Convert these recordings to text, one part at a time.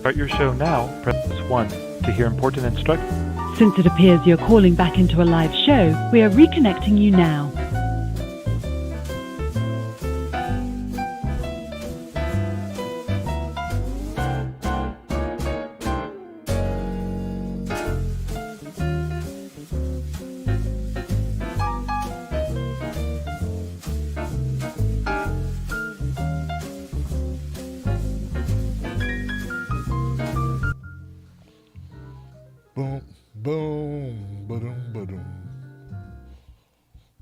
Start your show now, press 1 to hear important instructions. Since it appears you're calling back into a live show, we are reconnecting you now. Boom, boom, ba-doom, ba-doom.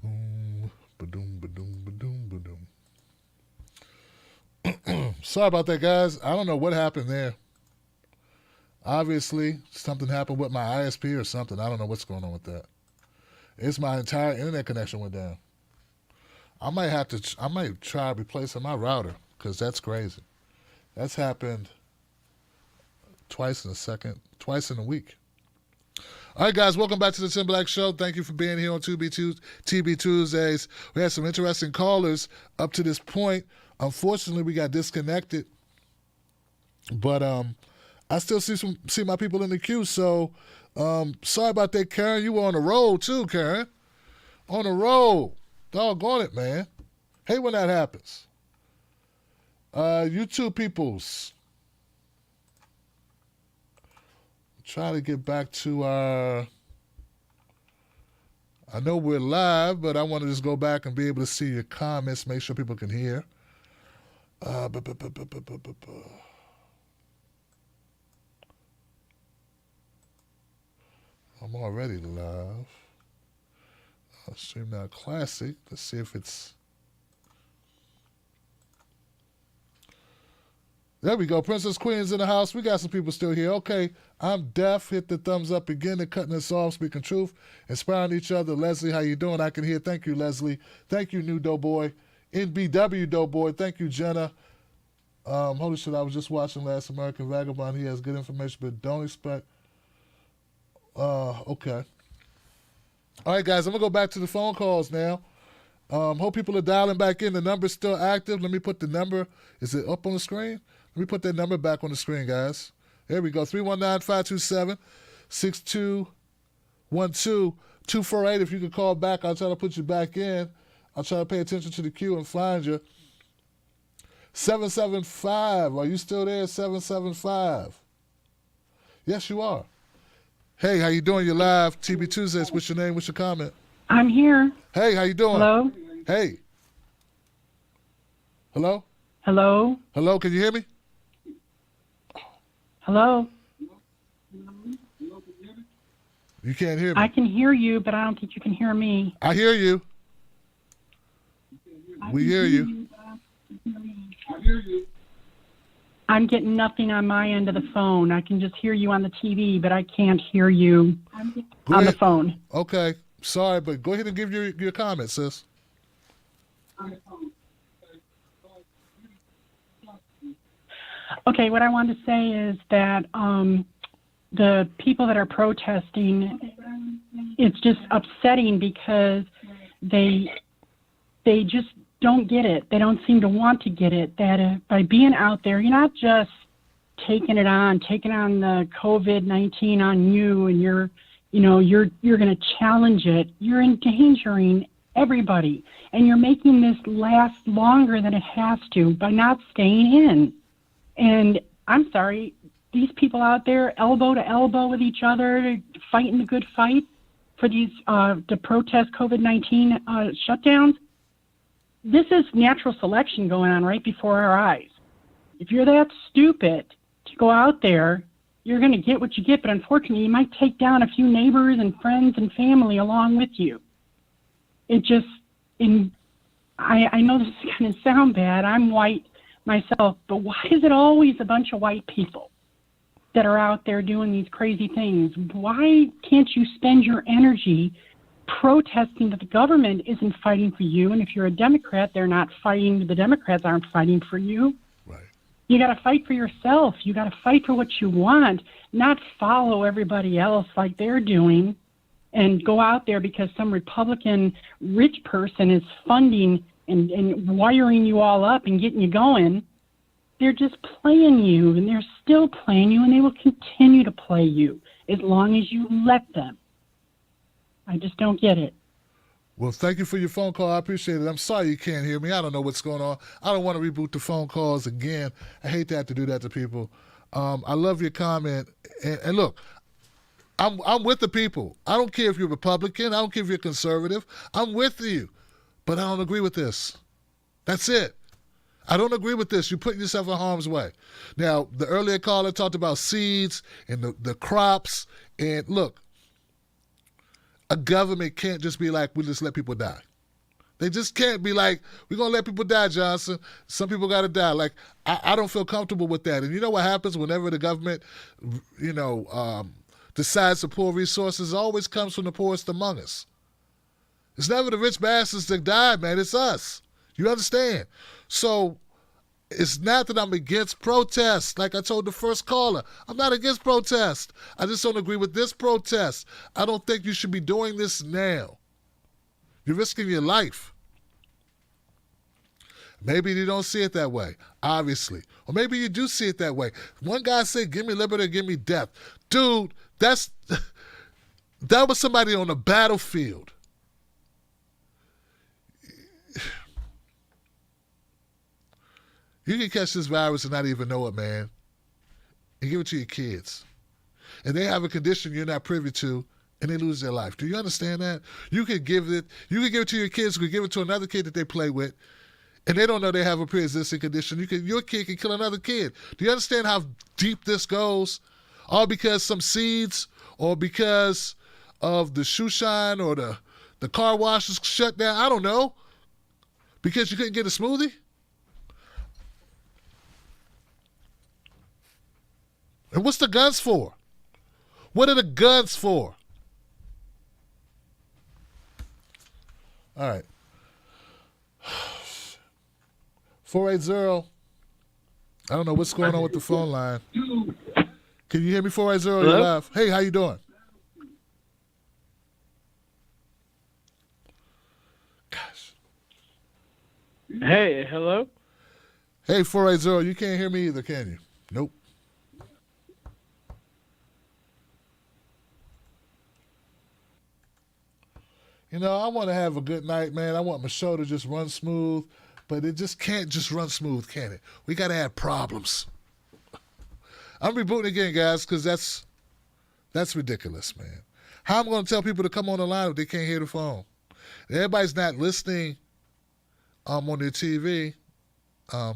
Boom, ba-doom, ba-doom, ba-doom, ba-doom. Sorry about that, guys. I don't know what happened there. Obviously, something happened with my ISP or something. I don't know what's going on with that. It's my entire internet connection went down. I might try replacing my router because that's crazy. That's happened twice in a week. All right, guys, welcome back to the Tim Black Show. Thank you for being here on TB Tuesdays. We had some interesting callers up to this point. Unfortunately, we got disconnected, but I still see my people in the queue. So sorry about that, Karen. You were on the roll too, Karen. On the roll. Doggone it, man. Hate when that happens. You two peoples. Try to get back to our... I know we're live, but I want to just go back and be able to see your comments, make sure people can hear. I'm already live. Stream Now Classic. Let's see if it's... There we go. Princess Queen's in the house. We got some people still here. Okay, I'm deaf. Hit the thumbs up again. They're cutting us off, speaking truth, inspiring each other. Leslie, how you doing? I can hear. Thank you, Leslie. Thank you, New Doughboy. NBW Doughboy. Thank you, Jenna. Holy shit, I was just watching Last American Vagabond. He has good information, but don't expect... okay. All right, guys, I'm going to go back to the phone calls now. Hope people are dialing back in. The number's still active. Let me put the number. Is it up on the screen? Let me put that number back on the screen, guys. There we go. 319-527-6212. 248. If you could call back, I'll try to put you back in. I'll try to pay attention to the queue and find you. 775. Are you still there? 775. Yes, you are. Hey, how you doing? You're live. TB Tuesdays. What's your name? What's your comment? I'm here. Hey, how you doing? Hello? Hey. Hello? Hello? Hello, can you hear me? Hello? You can't hear me. I can hear you, but I don't think you can hear me. I hear you. We hear you. I hear you. I'm getting nothing on my end of the phone. I can just hear you on the TV, but I can't hear you on the phone. Okay. Sorry, but go ahead and give your comment, sis. Okay, what I wanted to say is that the people that are protesting, it's just upsetting because they just don't get it. They don't seem to want to get it. That by being out there, you're not just taking on the COVID-19 on you, and you're going to challenge it. You're endangering everybody, and you're making this last longer than it has to by not staying in. And I'm sorry, these people out there elbow to elbow with each other, fighting the good fight for these to protest COVID-19 shutdowns. This is natural selection going on right before our eyes. If you're that stupid to go out there, you're going to get what you get, but unfortunately, you might take down a few neighbors and friends and family along with you. I know this is going to sound bad. I'm white myself, but why is it always a bunch of white people that are out there doing these crazy things? Why can't you spend your energy protesting that the government isn't fighting for you? And if you're a Democrat, the Democrats aren't fighting for you. Right. You got to fight for yourself. You got to fight for what you want, not follow everybody else like they're doing and go out there because some Republican rich person is funding and wiring you all up and getting you going. they're just playing you, and they're still playing you, and they will continue to play you as long as you let them. I just don't get it. Well, thank you for your phone call. I appreciate it. I'm sorry you can't hear me. I don't know what's going on. I don't want to reboot the phone calls again. I hate to have to do that to people. I love your comment. And look, I'm with the people. I don't care if you're Republican. I don't care if you're conservative. I'm with you. But I don't agree with this. That's it. I don't agree with this. You're putting yourself in harm's way. Now, the earlier caller talked about seeds and the crops. And look, a government can't just be like, we just let people die. They just can't be like, we're going to let people die, Johnson. Some people got to die. Like, I don't feel comfortable with that. And you know what happens whenever the government, decides to pull resources? It always comes from the poorest among us. It's never the rich bastards that die, man. It's us. You understand? So it's not that I'm against protest. Like I told the first caller, I'm not against protest. I just don't agree with this protest. I don't think you should be doing this now. You're risking your life. Maybe you don't see it that way, obviously. Or maybe you do see it that way. One guy said, give me liberty or give me death. Dude, that was somebody on the battlefield. You can catch this virus and not even know it, man. And give it to your kids. And they have a condition you're not privy to, and they lose their life. Do you understand that? You can give it to your kids, you can give it to another kid that they play with, and they don't know they have a pre-existing condition. Your kid can kill another kid. Do you understand how deep this goes? All because some seeds, or because of the shoe shine, or the car wash is shut down. I don't know. Because you couldn't get a smoothie? And what's the guns for? What are the guns for? All right. 480. I don't know what's going on with the phone line. Can you hear me, 480? Hello? You're live. Hey, how you doing? Gosh. Hey, hello? Hey, 480. You can't hear me either, can you? Nope. You know, I want to have a good night, man. I want my show to just run smooth, but it just can't just run smooth, can it? We got to have problems. I'm rebooting again, guys, because that's ridiculous, man. How am I going to tell people to come on the line if they can't hear the phone? Everybody's not listening on their TV. I'm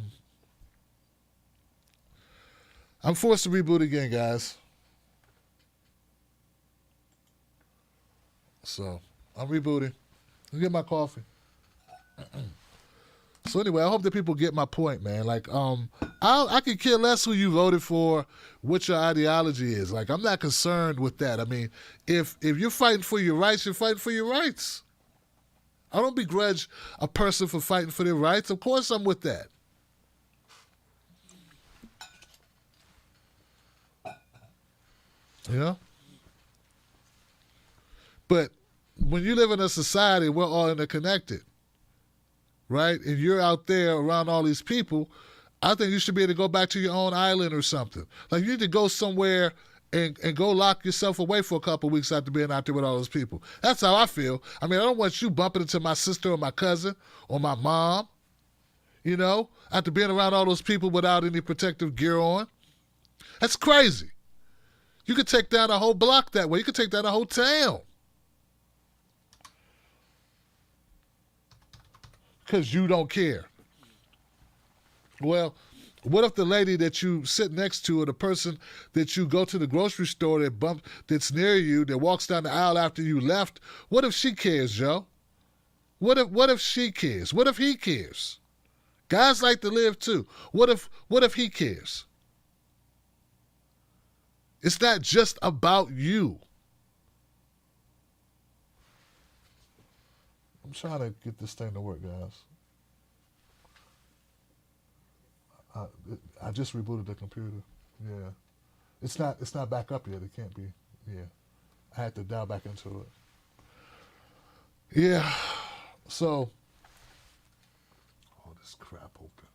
forced to reboot again, guys. So I'm rebooting. Let me get my coffee. So anyway, I hope that people get my point, man. Like, I could care less who you voted for, what your ideology is. Like, I'm not concerned with that. I mean, if you're fighting for your rights, you're fighting for your rights. I don't begrudge a person for fighting for their rights. Of course I'm with that. You know? But when you live in a society, we're all interconnected, right? And you're out there around all these people, I think you should be able to go back to your own island or something. Like, you need to go somewhere and go lock yourself away for a couple of weeks after being out there with all those people. That's how I feel. I mean, I don't want you bumping into my sister or my cousin or my mom, you know, after being around all those people without any protective gear on. That's crazy. You could take down a whole block that way. You could take down a whole town. Because you don't care. Well, what if the lady that you sit next to, or the person that you go to the grocery store that's near you, that walks down the aisle after you left, what if she cares, Joe? What if she cares? What if he cares? Guys like to live too. What if he cares? It's not just about you. I'm trying to get this thing to work, guys. I just rebooted the computer. Yeah, it's not back up yet. It can't be. Yeah, I had to dial back into it. Yeah, so all this crap open.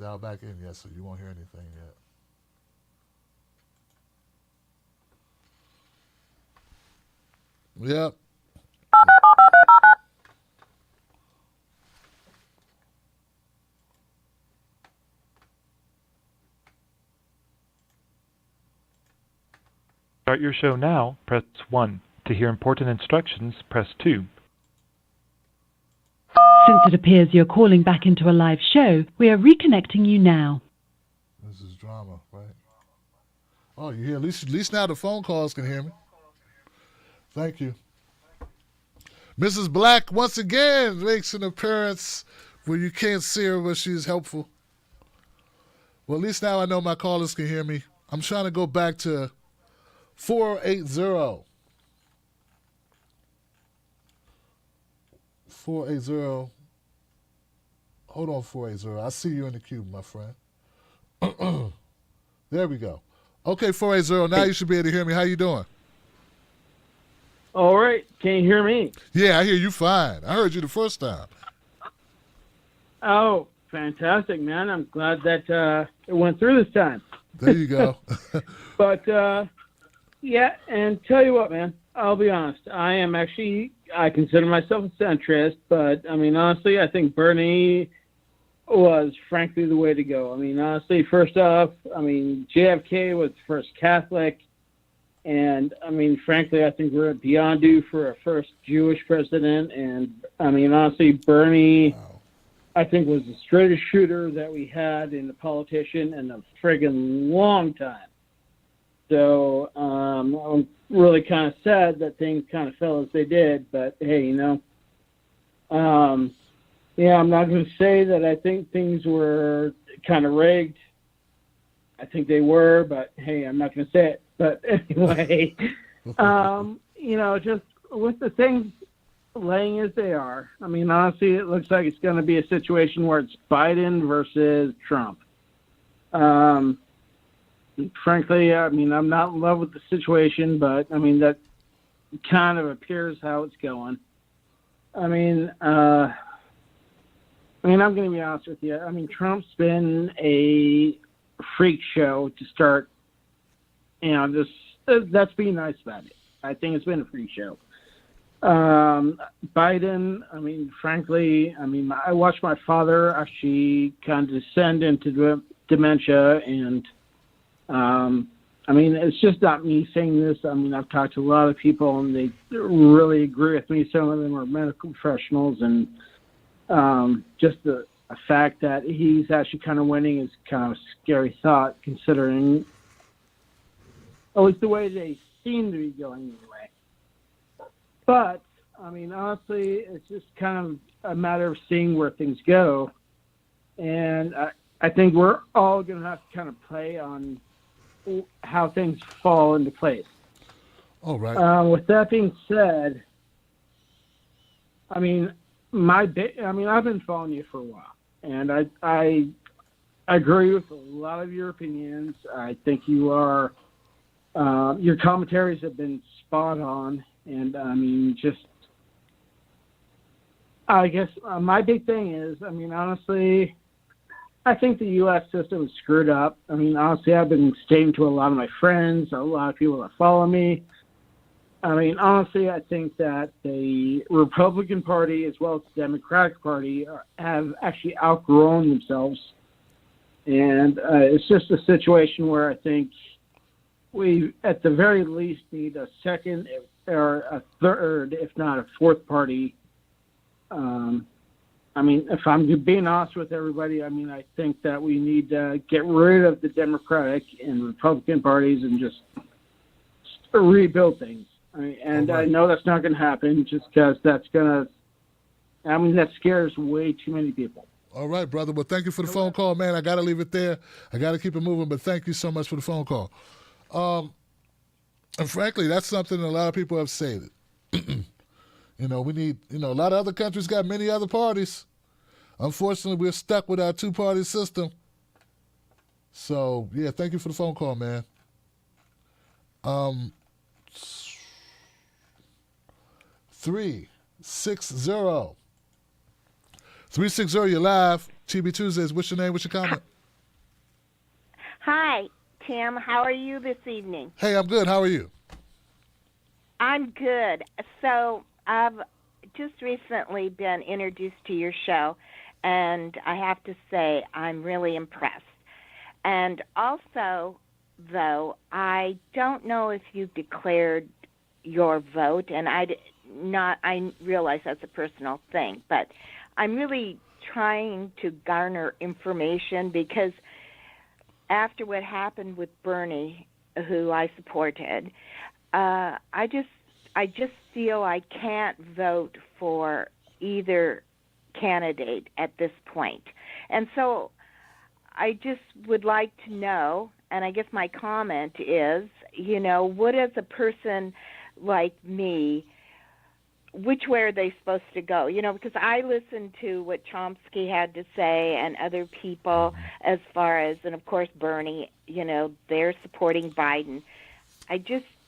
dialed back in yet, so you won't hear anything yet. Yep. Start your show now, press 1. To hear important instructions, press 2. Since it appears you're calling back into a live show, we are reconnecting you now. This is drama, right? Oh, you hear? At least now the phone calls can hear me. Thank you. Mrs. Black once again makes an appearance where you can't see her, but she's helpful. Well, at least now I know my callers can hear me. I'm trying to go back to 480. 480. Hold on, 480. I see you in the queue, my friend. There we go. Okay, 480. Now you should be able to hear me. How you doing? All right. Can you hear me? Yeah, I hear you fine. I heard you the first time. Oh, fantastic, man. I'm glad that it went through this time. There you go. But, yeah, and tell you what, man, I'll be honest. I consider myself a centrist, but, I mean, honestly, I think Bernie was, frankly, the way to go. I mean, honestly, first off, I mean, JFK was the first Catholic. And, I mean, frankly, I think we're beyond due for a first Jewish president. And, I mean, honestly, Bernie, I think, was the straightest shooter that we had in a politician in a friggin' long time. So I'm really kind of sad that things kind of fell as they did. But, hey, you know, yeah, I'm not going to say that I think things were kind of rigged. I think they were, but, hey, I'm not going to say it. But anyway, you know, just with the things laying as they are, I mean, honestly, it looks like it's going to be a situation where it's Biden versus Trump. Frankly, I mean, I'm not in love with the situation, but, I mean, that kind of appears how it's going. I mean, I'm going to be honest with you. I mean, Trump's been a freak show to start. You know, just that's being nice about it. I think it's been a free show. Biden, I mean, frankly, I mean, I watched my father actually kind of descend into dementia, and I mean, it's just not me saying this. I mean, I've talked to a lot of people, and they really agree with me. Some of them are medical professionals, and just the fact that he's actually kind of winning is kind of a scary thought, considering at least the way they seem to be going anyway. But, I mean, honestly, it's just kind of a matter of seeing where things go. And I think we're all going to have to kind of play on how things fall into place. All right. With that being said, I mean, I've been following you for a while. And I agree with a lot of your opinions. I think you are... your commentaries have been spot on, and I mean, just, I guess my big thing is, I mean, honestly, I think the U.S. system is screwed up. I mean, honestly, I've been stating to a lot of my friends, a lot of people that follow me. I mean, honestly, I think that the Republican Party as well as the Democratic Party have actually outgrown themselves, and it's just a situation where I think we, at the very least, need a second or a third, if not a fourth party. I mean, if I'm being honest with everybody, I mean, I think that we need to get rid of the Democratic and Republican parties and just rebuild things. I know that's not going to happen just because that's going to, I mean, that scares way too many people. All right, brother. Well, thank you for the phone call, man. I got to leave it there. I got to keep it moving, but thank you so much for the phone call. And frankly, that's something a lot of people have stated. You know, we need, you know, a lot of other countries got many other parties. Unfortunately, we're stuck with our two-party system. So, yeah, thank you for the phone call, man. 360. 360, you're live. TB Tuesdays. What's your name? What's your comment? Hi, Tim. How are you this evening? Hey, I'm good. How are you? I'm good. So I've just recently been introduced to your show, and I have to say I'm really impressed. And also, though, I don't know if you've declared your vote, and I realize that's a personal thing, but I'm really trying to garner information because after what happened with Bernie, who I supported, I just feel I can't vote for either candidate at this point. And so I just would like to know, and I guess my comment is, what is a person like me, which way are they supposed to go? Because I listened to what Chomsky had to say and other people as far as, and of course Bernie, they're supporting Biden.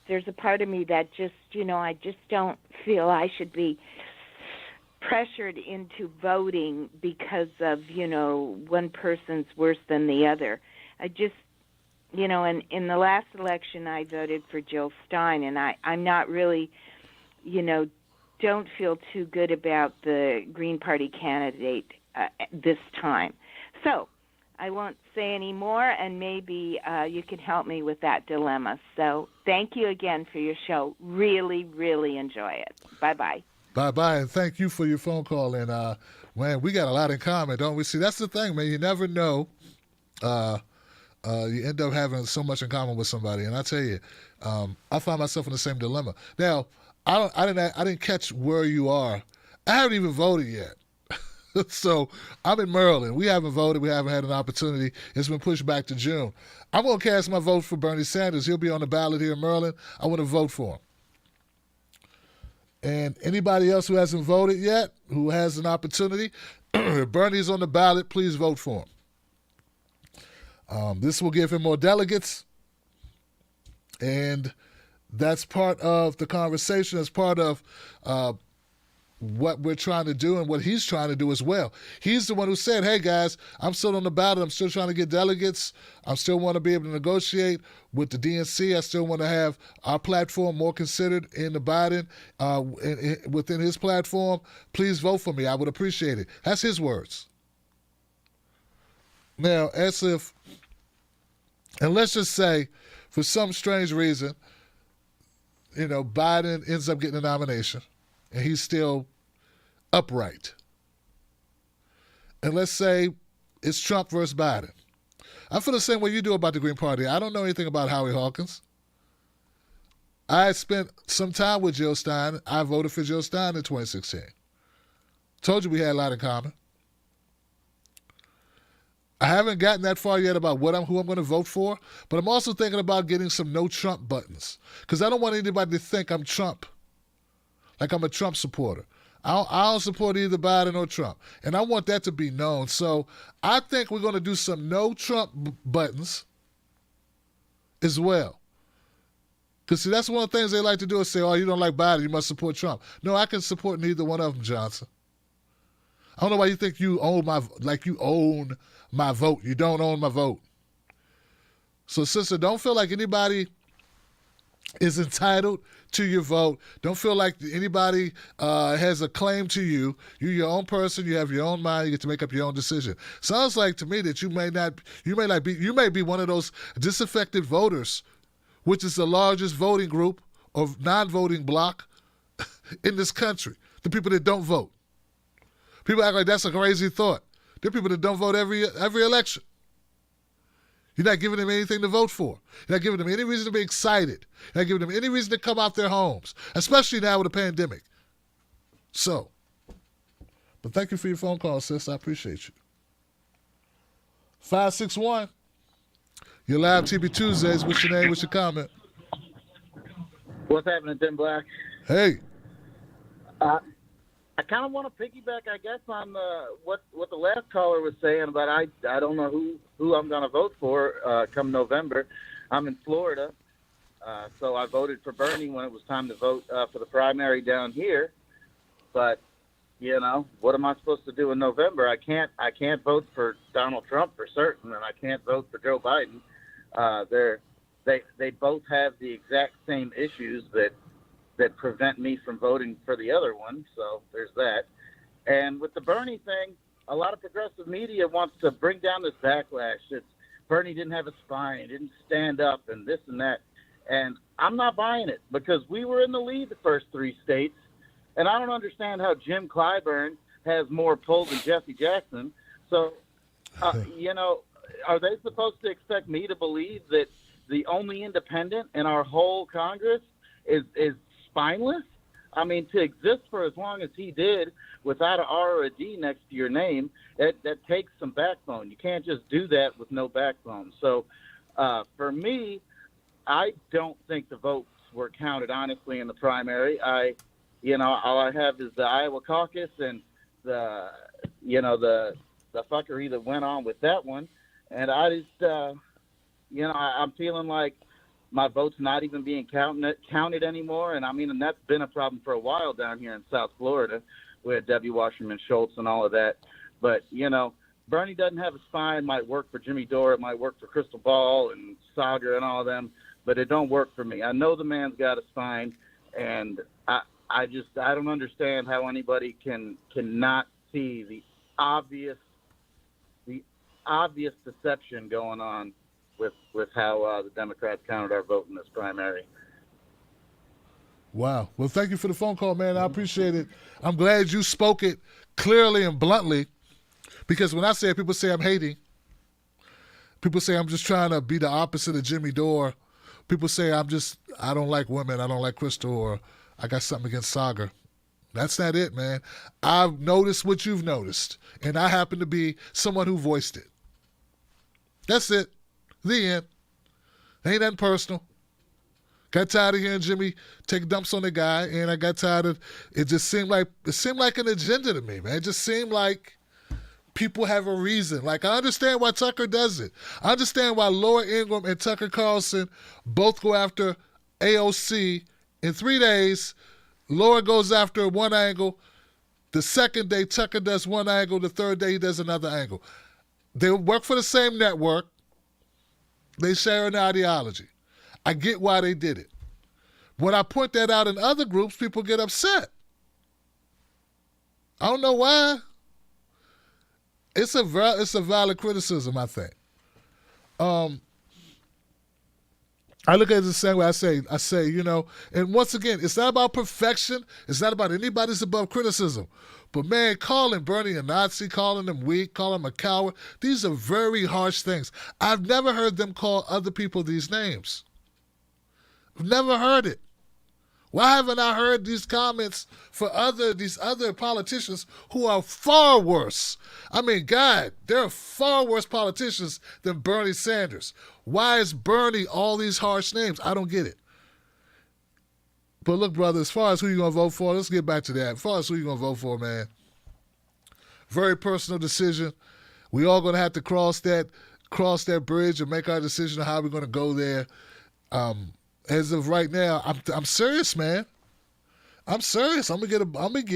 There's a part of me that just, I just don't feel I should be pressured into voting because of, one person's worse than the other. I just, in the last election I voted for Jill Stein, and I'm not really, don't feel too good about the Green Party candidate this time. So I won't say any more, and maybe you can help me with that dilemma. So thank you again for your show. Really, really enjoy it. Bye-bye. Bye-bye, and thank you for your phone call. And, man, we got a lot in common, don't we? See, that's the thing, man. You never know. You end up having so much in common with somebody. And I tell you, I find myself in the same dilemma. Now, I didn't catch where you are. I haven't even voted yet. So I'm in Maryland. We haven't voted. We haven't had an opportunity. It's been pushed back to June. I'm going to cast my vote for Bernie Sanders. He'll be on the ballot here in Maryland. I want to vote for him. And anybody else who hasn't voted yet, who has an opportunity, if Bernie's on the ballot, please vote for him. This will give him more delegates. And that's part of the conversation. That's part of what we're trying to do and what he's trying to do as well. He's the one who said, hey, guys, I'm still on the ballot. I'm still trying to get delegates. I still want to be able to negotiate with the DNC. I still want to have our platform more considered in the Biden, within his platform. Please vote for me. I would appreciate it. That's his words. Now, and let's just say, for some strange reason, Biden ends up getting a nomination, and he's still upright. And let's say it's Trump versus Biden. I feel the same way you do about the Green Party. I don't know anything about Howie Hawkins. I spent some time with Jill Stein. I voted for Jill Stein in 2016. Told you we had a lot in common. I haven't gotten that far yet about who I'm going to vote for, but I'm also thinking about getting some no Trump buttons because I don't want anybody to think I'm Trump, like I'm a Trump supporter. I don't support either Biden or Trump, and I want that to be known. So I think we're going to do some no Trump buttons as well. Because, see, that's one of the things they like to do is say, oh, you don't like Biden, you must support Trump. No, I can support neither one of them, Johnson. I don't know why you think you own my vote. You don't own my vote. So, sister, don't feel like anybody is entitled to your vote. Don't feel like anybody has a claim to you. You're your own person. You have your own mind. You get to make up your own decision. Sounds like to me that you may be one of those disaffected voters, which is the largest voting group of non-voting bloc in this country. The people that don't vote. People act like that's a crazy thought. There are people that don't vote every election. You're not giving them anything to vote for. You're not giving them any reason to be excited. You're not giving them any reason to come out their homes, especially now with a pandemic. So, but thank you for your phone call, sis. I appreciate you. 561. You're live TB Tuesdays. What's your name? What's your comment? What's happening, Tim Black? Hey. I kind of want to piggyback, I guess, on what the last caller was saying about I don't know who I'm going to vote for come November. I'm in Florida, so I voted for Bernie when it was time to vote for the primary down here. But what am I supposed to do in November? I can't vote for Donald Trump for certain, and I can't vote for Joe Biden. They both have the exact same issues that prevent me from voting for the other one. So there's that. And with the Bernie thing, a lot of progressive media wants to bring down this backlash. It's Bernie didn't have a spine, didn't stand up, and this and that. And I'm not buying it because we were in the lead the first 3 states, and I don't understand how Jim Clyburn has more pull than Jesse Jackson. So, you know, are they supposed to expect me to believe that the only independent in our whole Congress is spineless? I mean, to exist for as long as he did without an R or a D next to your name, that takes some backbone. You can't just do that with no backbone. So for me, I don't think the votes were counted honestly in the primary. All I have is the Iowa caucus and the fuckery that went on with that one. And I just, I'm feeling like my vote's not even being counted anymore. And I mean, and that's been a problem for a while down here in South Florida with Debbie Wasserman Schultz and all of that. But, you know, Bernie doesn't have a spine. Might work for Jimmy Dore. It might work for Crystal Ball and Saga and all of them, but it don't work for me. I know the man's got a spine, and I don't understand how anybody cannot see the obvious deception going on with how the Democrats counted our vote in this primary. Wow. Well, thank you for the phone call, man. I appreciate it. I'm glad you spoke it clearly and bluntly, because when I say it, people say I'm hating. People say I'm just trying to be the opposite of Jimmy Dore. People say I don't like women, I don't like Crystal, or I got something against Saga. That's not it, man. I've noticed what you've noticed, and I happen to be someone who voiced it. That's it. The end. Ain't nothing personal. Got tired of hearing Jimmy take dumps on the guy, and I got tired of it. Just seemed like an agenda to me, man. It just seemed like people have a reason. Like, I understand why Tucker does it. I understand why Laura Ingraham and Tucker Carlson both go after AOC. In 3 days, Laura goes after one angle. The second day, Tucker does one angle. The third day, he does another angle. They work for the same network. They share an ideology. I get why they did it. When I point that out in other groups, people get upset. I don't know why. It's a valid criticism, I think. I look at it the same way. I say, you know, and once again, it's not about perfection. It's not about anybody's above criticism. But man, calling Bernie a Nazi, calling him weak, calling him a coward, these are very harsh things. I've never heard them call other people these names. I've never heard it. Why haven't I heard these comments for these other politicians who are far worse? I mean, God, there are far worse politicians than Bernie Sanders. Why is Bernie all these harsh names? I don't get it. But look, brother, as far as who you're going to vote for, let's get back to that. As far as who you're going to vote for, man, very personal decision. We all going to have to cross that bridge and make our decision on how we're going to go there. As of right now, I'm serious, man. I'm serious. I'm gonna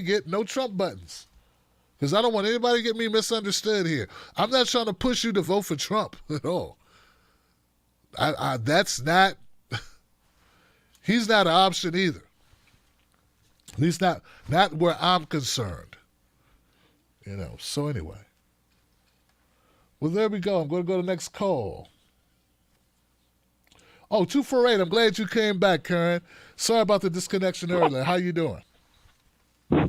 get no Trump buttons, because I don't want anybody to get me misunderstood here. I'm not trying to push you to vote for Trump at all. That's not. He's not an option either. At least not where I'm concerned. You know. So anyway. Well, there we go. I'm going to go to the next call. Oh, 248. I'm glad you came back, Karen. Sorry about the disconnection earlier. How you doing? Yeah,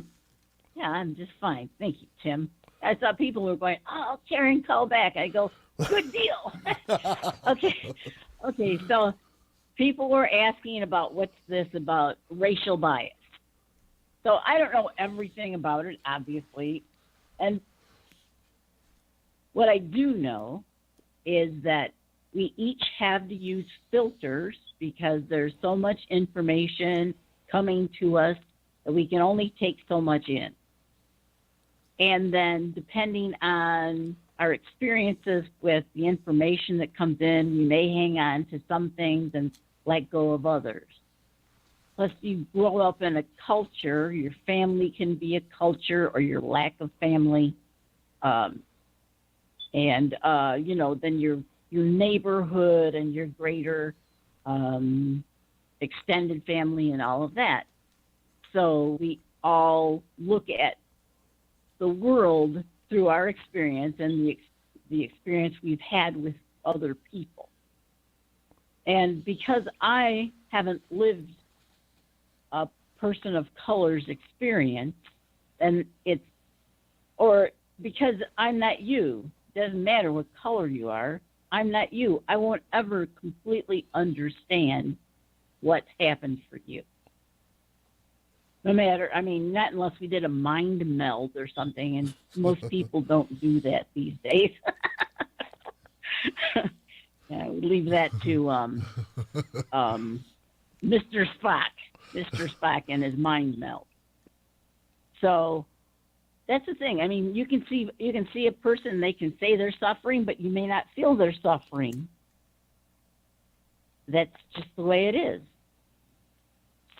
I'm just fine. Thank you, Tim. I thought people were going, oh, Karen, call back. I go, good deal. Okay, so people were asking about what's this about racial bias. So I don't know everything about it, obviously. And what I do know is that we each have to use filters because there's so much information coming to us that we can only take so much in. And then depending on our experiences with the information that comes in, we may hang on to some things and let go of others. Plus, you grow up in a culture, your family can be a culture or your lack of family. Then your neighborhood and your greater extended family and all of that. So we all look at the world through our experience and the experience we've had with other people. And because I haven't lived a person of color's experience, and or because I'm not you, doesn't matter what color you are, I'm not you. I won't ever completely understand what's happened for you. No matter, I mean, not unless we did a mind meld or something, and most people don't do that these days. Yeah, we leave that to Mr. Spock and his mind meld. So that's the thing. I mean, you can see a person, they can say they're suffering, but you may not feel they're suffering. That's just the way it is.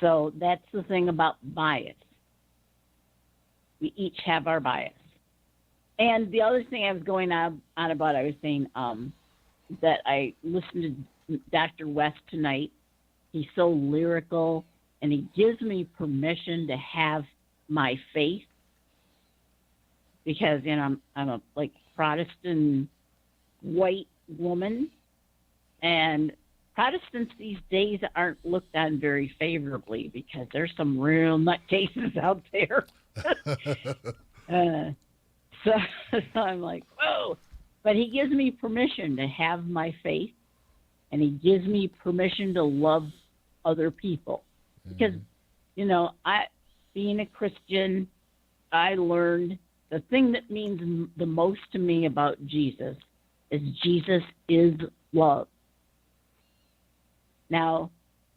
So that's the thing about bias. We each have our bias. And the other thing I was going on about, I was saying that I listened to Dr. West tonight. He's so lyrical, and he gives me permission to have my faith because, you know, I'm a like Protestant white woman, and Protestants these days aren't looked on very favorably because there's some real nutcases out there. So I'm like, whoa. But he gives me permission to have my faith, and he gives me permission to love other people. Because, you know, being a Christian, I learned the thing that means the most to me about Jesus is love. Now,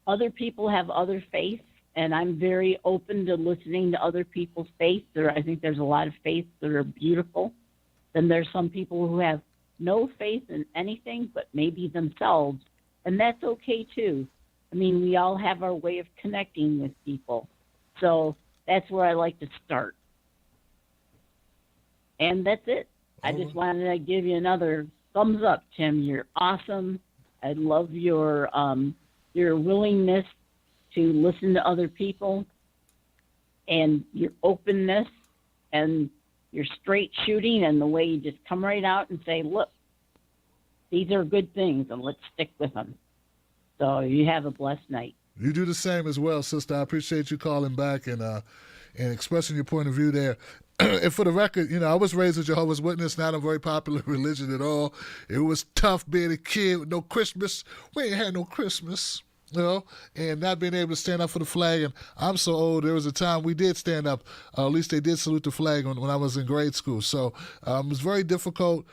other people have other faiths, and I'm very open to listening to other people's faiths. I think there's a lot of faiths that are beautiful. Then there's some people who have no faith in anything but maybe themselves, and that's okay too. I mean, we all have our way of connecting with people. So that's where I like to start. And that's it. I just wanted to give you another thumbs up, Tim. You're awesome. I love your willingness to listen to other people and your openness and your straight shooting and the way you just come right out and say, look, these are good things and let's stick with them. So you have a blessed night. You do the same as well, sister. I appreciate you calling back and expressing your point of view there. And for the record, you know, I was raised a Jehovah's Witness, not a very popular religion at all. It was tough being a kid with no Christmas. We ain't had no Christmas, you know, and not being able to stand up for the flag. And I'm so old, there was a time we did stand up. At least they did salute the flag when I was in grade school. So it was very difficult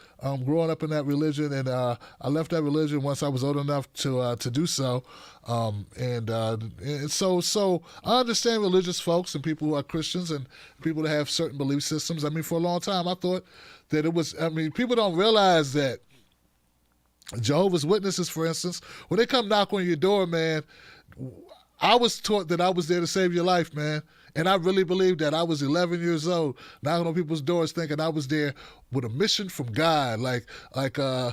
growing up in that religion. And I left that religion once I was old enough to do so. And so I understand religious folks and people who are Christians and people that have certain belief systems. I mean, for a long time, I thought that it was, I mean, people don't realize that Jehovah's Witnesses, for instance, when they come knock on your door, man, I was taught that I was there to save your life, man. And I really believed that. I was 11 years old, knocking on people's doors thinking I was there with a mission from God, like Jim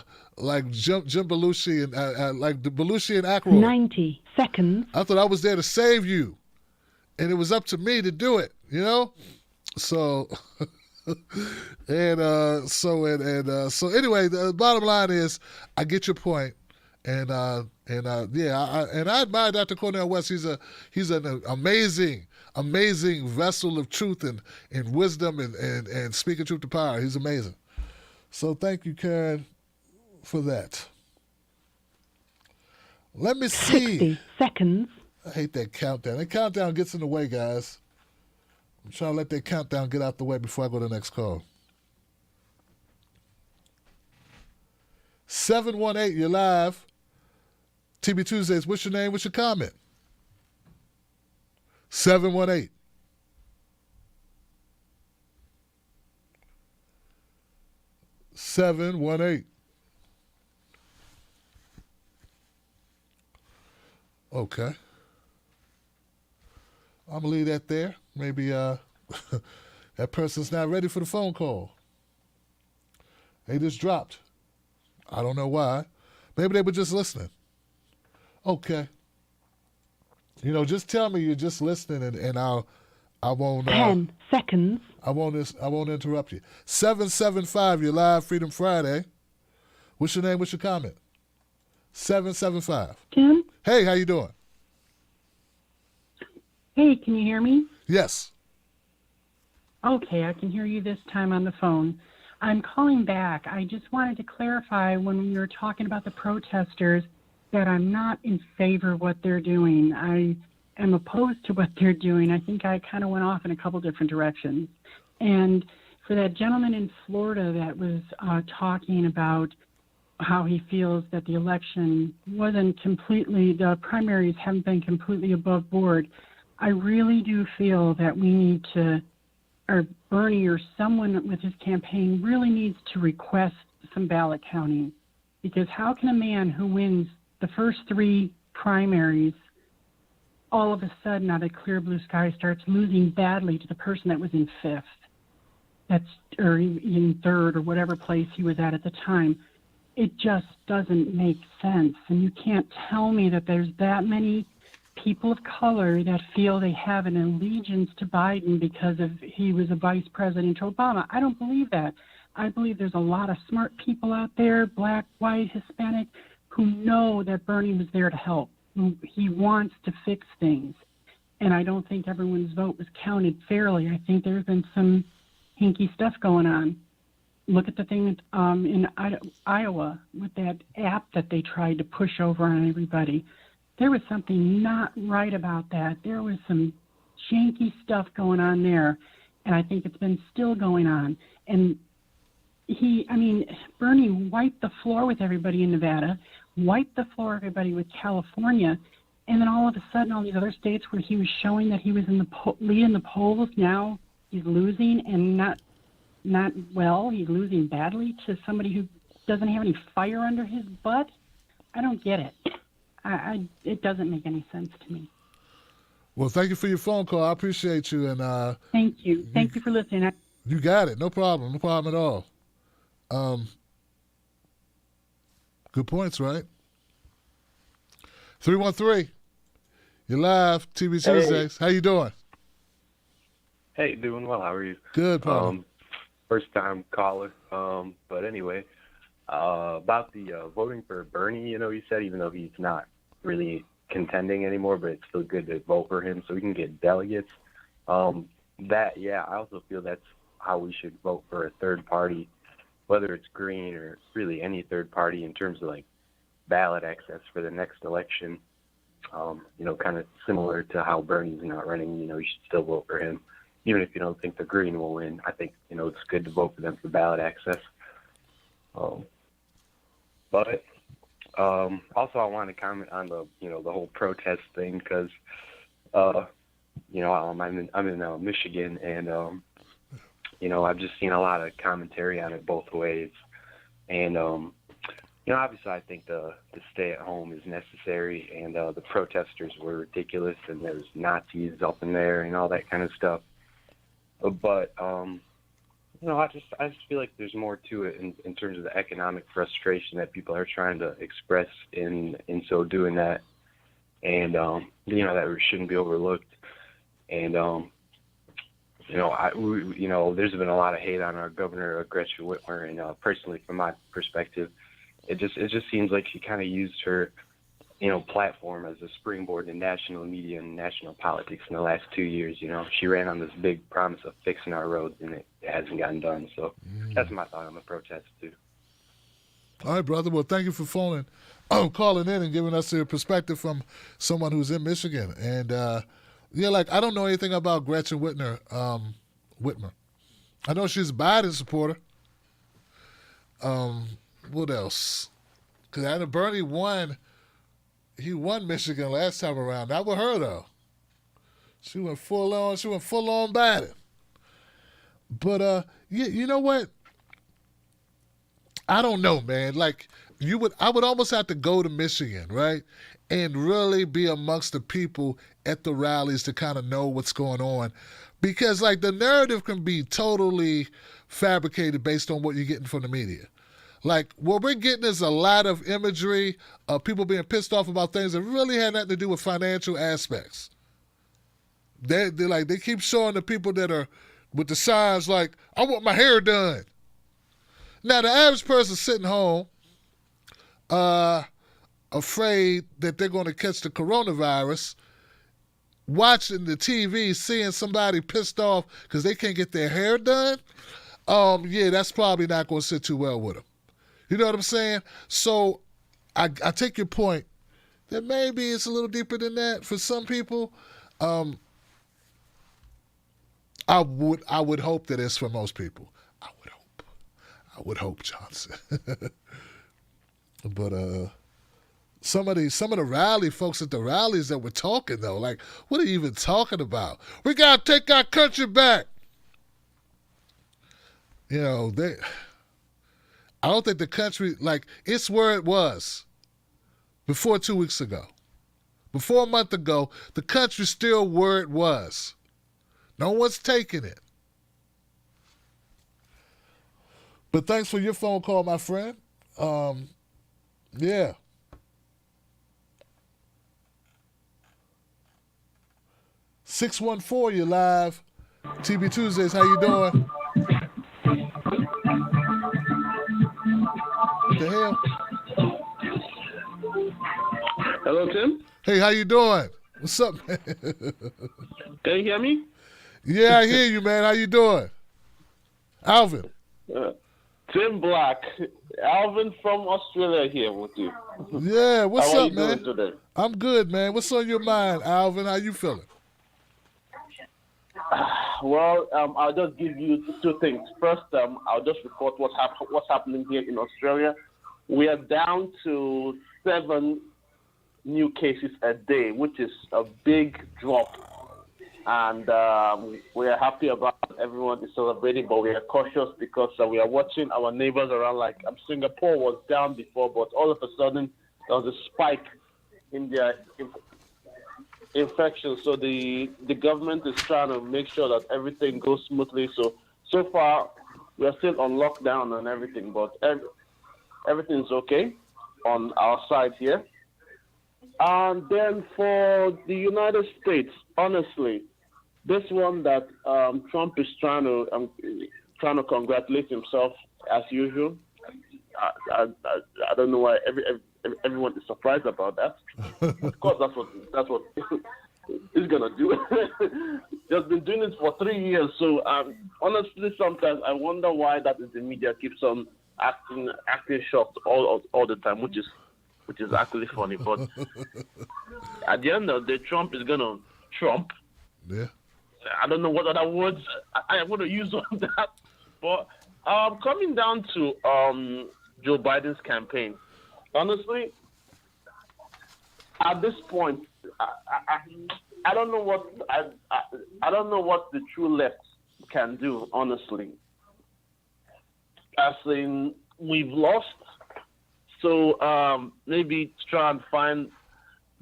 Belushi and like the Belushi and Aykroyd. 90 seconds. I thought I was there to save you, and it was up to me to do it, you know? So, so anyway, the bottom line is I get your point. And I admire Dr. Cornel West. He's an amazing vessel of truth and wisdom and speaking truth to power. He's amazing. So thank you, Karen, for that. Let me see. 60 seconds. I hate that countdown. That countdown gets in the way, guys. I'm trying to let that countdown get out the way before I go to the next call. 718, you're live. TB Tuesdays, what's your name? What's your comment? 718. Okay. I'm going to leave that there. Maybe that person's not ready for the phone call. They just dropped. I don't know why. Maybe they were just listening. Okay. Just tell me you're just listening, and I won't. 10 seconds. I won't interrupt you. 775. You're live, Freedom Friday. What's your name? What's your comment? 775. Tim? Hey, how you doing? Hey, can you hear me? Yes. Okay, I can hear you this time on the phone. I'm calling back. I just wanted to clarify when we were talking about the protesters that I'm not in favor of what they're doing. I am opposed to what they're doing. I think I kind of went off in a couple different directions. And for that gentleman in Florida that was talking about how he feels that the election the primaries haven't been completely above board, I really do feel that we need to, or Bernie or someone with his campaign really needs to request some ballot counting. Because how can a man who wins the first 3 primaries all of a sudden out of clear blue sky starts losing badly to the person that was in 5th, or in 3rd, or whatever place he was at the time? It just doesn't make sense. And you can't tell me that there's that many people of color that feel they have an allegiance to Biden because he was a vice president to Obama. I don't believe that. I believe there's a lot of smart people out there, black, white, Hispanic, who know that Bernie was there to help. He wants to fix things. And I don't think everyone's vote was counted fairly. I think there's been some hinky stuff going on. Look at the thing in Iowa with that app that they tried to push over on everybody. There was something not right about that. There was some janky stuff going on there, and I think it's been still going on. And Bernie wiped the floor with everybody in Nevada, wiped the floor with everybody with California, and then all of a sudden all these other states where he was showing that he was in the lead in the polls, now he's losing, and not well, he's losing badly to somebody who doesn't have any fire under his butt. I don't get it. It doesn't make any sense to me. Well, thank you for your phone call. I appreciate you. And thank you. Thank you for listening. You got it. No problem. No problem at all. Good points, right? 313. You're live. TV Tuesdays. How you doing? Hey, doing well. How are you? Good, Paul. First time caller. But anyway, about the voting for Bernie, you said even though he's not really contending anymore, but it's still good to vote for him so we can get delegates. I also feel that's how we should vote for a third party, whether it's Green or really any third party in terms of like ballot access for the next election. Kind of similar to how Bernie's not running, you should still vote for him. Even if you don't think the Green will win, I think, it's good to vote for them for ballot access. But also I want to comment on the, the whole protest thing because, I'm in Michigan and, I've just seen a lot of commentary on it both ways. And, obviously I think the stay at home is necessary and the protesters were ridiculous and there's Nazis up in there and all that kind of stuff. But, I just feel like there's more to it in terms of the economic frustration that people are trying to express in so doing that. And, that shouldn't be overlooked. And, there's been a lot of hate on our governor, Gretchen Whitmer. And personally, from my perspective, it just seems like she kind of used her, platform as a springboard in national media and national politics in the last 2 years. She ran on this big promise of fixing our roads, and it hasn't gotten done. So that's my thought on the protest, too. All right, brother. Well, thank you for calling in and giving us your perspective from someone who's in Michigan. And, I don't know anything about Gretchen Whitmer. I know she's a Biden supporter. What else? Because I know Bernie won. He won Michigan last time around. Not with her though. She went full on Biden. But you know what? I don't know, man. Like I would almost have to go to Michigan, right? And really be amongst the people at the rallies to kind of know what's going on. Because like the narrative can be totally fabricated based on what you're getting from the media. Like, what we're getting is a lot of imagery of people being pissed off about things that really had nothing to do with financial aspects. They keep showing the people that are with the signs like, I want my hair done. Now, the average person sitting home, afraid that they're going to catch the coronavirus, watching the TV, seeing somebody pissed off because they can't get their hair done, yeah, that's probably not going to sit too well with them. You know what I'm saying? So I take your point that maybe it's a little deeper than that for some people. I would hope that it's for most people. I would hope, Johnson. But some of the rally folks at the rallies that were talking though, like, what are you even talking about? We gotta take our country back. You know, I don't think the country, like, it's where it was before 2 weeks ago. Before a month ago, the country's still where it was. No one's taking it. But thanks for your phone call, my friend. Yeah. (614), you're live. TB Tuesdays, how you doing? What the hell? Hello, Tim. Hey, how you doing? What's up, man? Can you hear me? Yeah, I hear you, man. How you doing? Alvin. Tim Black. Alvin from Australia here with you. Yeah, what's How are up, you man? doing today? I'm good, man. What's on your mind, Alvin? How you feeling? Well, I'll just give you two things. First, I'll just report what's happening here in Australia. We are down to 7 new cases a day, which is a big drop. And we are happy about it. Everyone is celebrating, but we are cautious because we are watching our neighbors around. Like Singapore was down before, but all of a sudden there was a spike in their infection. So the government is trying to make sure that everything goes smoothly. So far we are still on lockdown and everything, but everything's okay on our side here. And then for the United States, honestly, this one that Trump is trying to congratulate himself as usual. I don't know why everyone is surprised about that. Of course, that's what he's gonna do. He's been doing it for 3 years. So honestly, sometimes I wonder why that is the media keeps on acting shocked all the time, which is actually funny. But at the end of the day, Trump is gonna Trump. Yeah. I don't know what other words I want to use on that. But coming down to Joe Biden's campaign, honestly, at this point, I don't know what I don't know what the true left can do. Honestly, as in we've lost, so maybe try and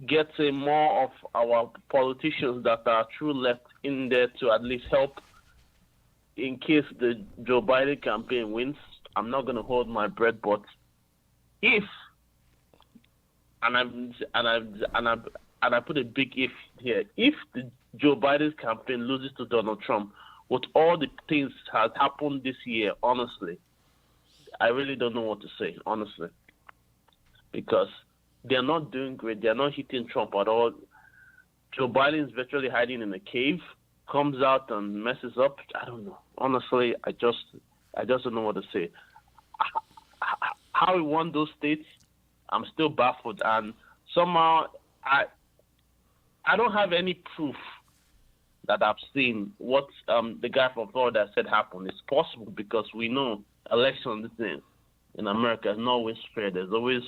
get more of our politicians that are true left in there to at least help in case the Joe Biden campaign wins. I'm not going to hold my breath, but if and I put a big if here, if the Joe Biden campaign loses to Donald Trump, with all the things that has happened this year, honestly, I really don't know what to say, honestly, because they're not doing great. They're not hitting Trump at all. Joe Biden is virtually hiding in a cave, comes out and messes up. I don't know. Honestly, I just don't know what to say. How he won those states, I'm still baffled. And somehow, I don't have any proof that I've seen what the guy from Florida said happened. It's possible because we know elections in America is not always fair. There's always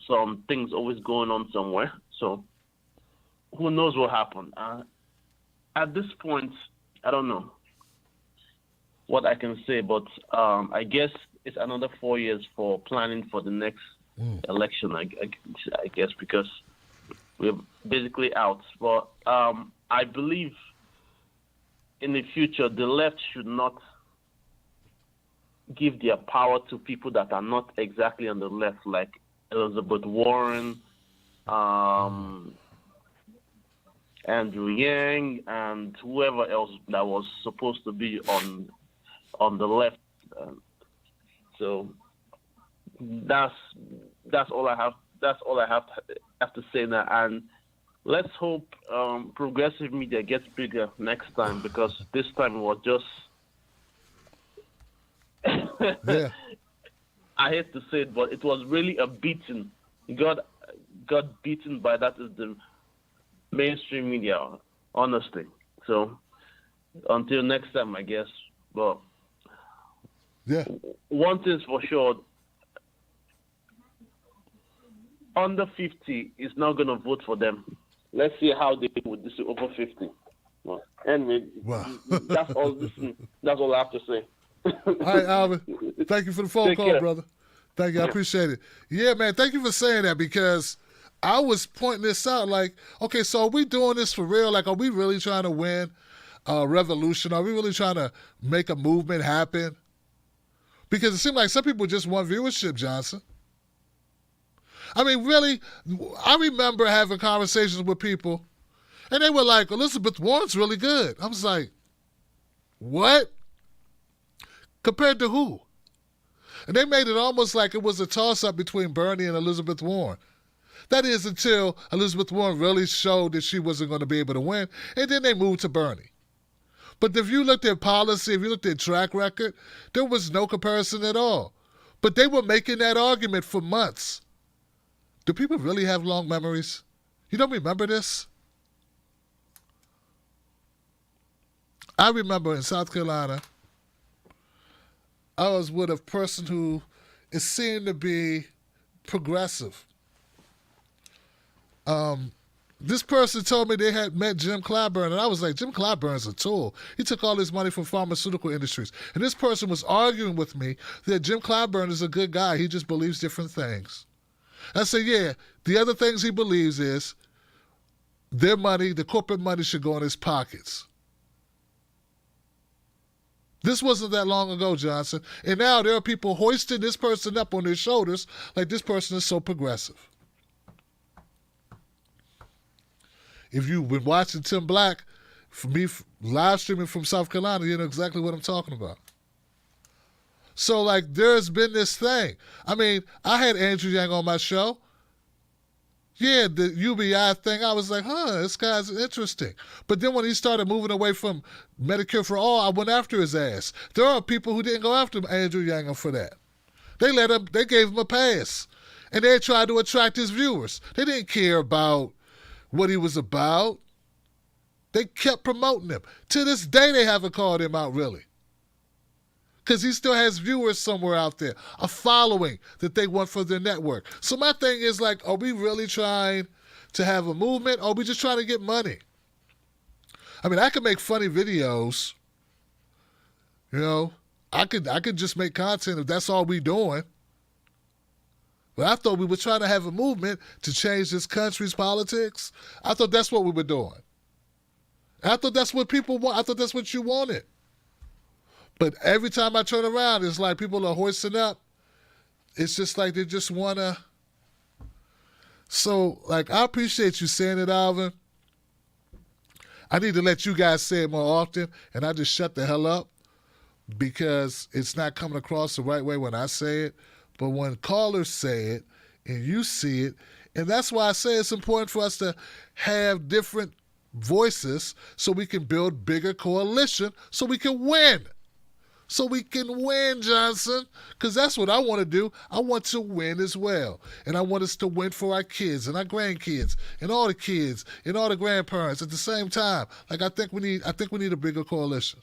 some things always going on somewhere. So who knows what happened? At this point, I don't know what I can say, but I guess it's another 4 years for planning for the next election, I guess, because we're basically out. But I believe in the future, the left should not give their power to people that are not exactly on the left, like Elizabeth Warren, Andrew Yang, and whoever else that was supposed to be on the left. So that's all I have. That's all I have to say now. And let's hope progressive media gets bigger next time, because this time it was just. Yeah. I hate to say it, but it was really a beating. Got beaten by that is the mainstream media, honestly. So until next time, I guess. But yeah, one thing's for sure: under 50 is not going to vote for them. Let's see how they do with this over 50. Well, anyway, wow. That's all. That's all I have to say. All right, Alvin. Thank you for the phone Take call, care. brother. Thank you. I appreciate it. Yeah, man. Thank you for saying that, because I was pointing this out like, okay, so are we doing this for real? Like, are we really trying to win a revolution? Are we really trying to make a movement happen? Because it seemed like some people just want viewership, Johnson. I mean, really, I remember having conversations with people, and they were like, Elizabeth Warren's really good. I was like, what? Compared to who? And they made it almost like it was a toss-up between Bernie and Elizabeth Warren. That is, until Elizabeth Warren really showed that she wasn't going to be able to win, and then they moved to Bernie. But if you looked at policy, if you looked at track record, there was no comparison at all. But they were making that argument for months. Do people really have long memories? You don't remember this? I remember in South Carolina, I was with a person who is seen to be progressive. This person told me they had met Jim Clyburn, and I was like, Jim Clyburn's a tool. He took all his money from pharmaceutical industries. And this person was arguing with me that Jim Clyburn is a good guy. He just believes different things. I said, yeah, the other things he believes is their money, the corporate money, should go in his pockets. This wasn't that long ago, Johnson. And now there are people hoisting this person up on their shoulders like this person is so progressive. If you've been watching Tim Black, for me live streaming from South Carolina, you know exactly what I'm talking about. So, like, there's been this thing. I mean, I had Andrew Yang on my show. Yeah, the UBI thing, I was like, this guy's interesting. But then when he started moving away from Medicare for all, I went after his ass. There are people who didn't go after Andrew Yang for that. They gave him a pass. And they tried to attract his viewers. They didn't care about what he was about. They kept promoting him. To this day, they haven't called him out, really. Because he still has viewers somewhere out there, a following that they want for their network. So my thing is, like, are we really trying to have a movement, or are we just trying to get money? I mean, I could make funny videos. You know, I could just make content if that's all we doing. But I thought we were trying to have a movement to change this country's politics. I thought that's what we were doing. I thought that's what people want. I thought that's what you wanted. But every time I turn around, it's like people are hoisting up. It's just like they just want to. So, like, I appreciate you saying it, Alvin. I need to let you guys say it more often, and I just shut the hell up because it's not coming across the right way when I say it. But when callers say it and you see it, and that's why I say it's important for us to have different voices so we can build bigger coalition so we can win. So we can win, Johnson, because that's what I want to do. I want to win as well. And I want us to win for our kids and our grandkids and all the kids and all the grandparents at the same time. Like, I think we need a bigger coalition.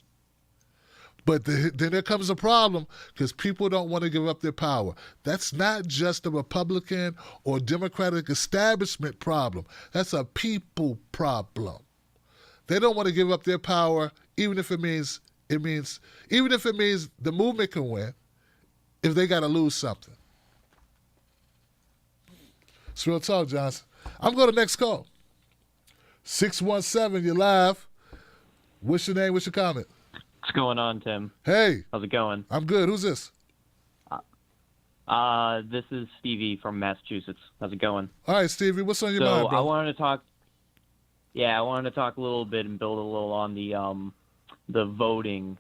But then there comes a problem because people don't want to give up their power. That's not just a Republican or Democratic establishment problem. That's a people problem. They don't want to give up their power, even if it means the movement can win, if they got to lose something. It's real talk, Johnson. I'm going to next call. 617, you're live. What's your name? What's your comment? What's going on, Tim? Hey. How's it going? I'm good. Who's this? This is Stevie from Massachusetts. How's it going? All right, Stevie, what's on your So mind, bro? I wanted to talk a little bit and build a little on the voting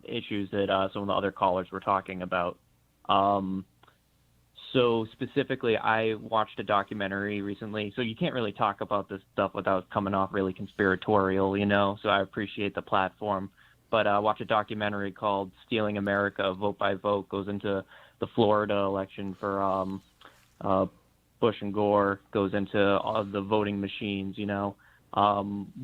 issues that some of the other callers were talking about. So specifically, I watched a documentary recently. So you can't really talk about this stuff without coming off really conspiratorial, you know. So I appreciate the platform. But I watched a documentary called "Stealing America: Vote by Vote." Goes into the Florida election for Bush and Gore. Goes into all the voting machines, you know.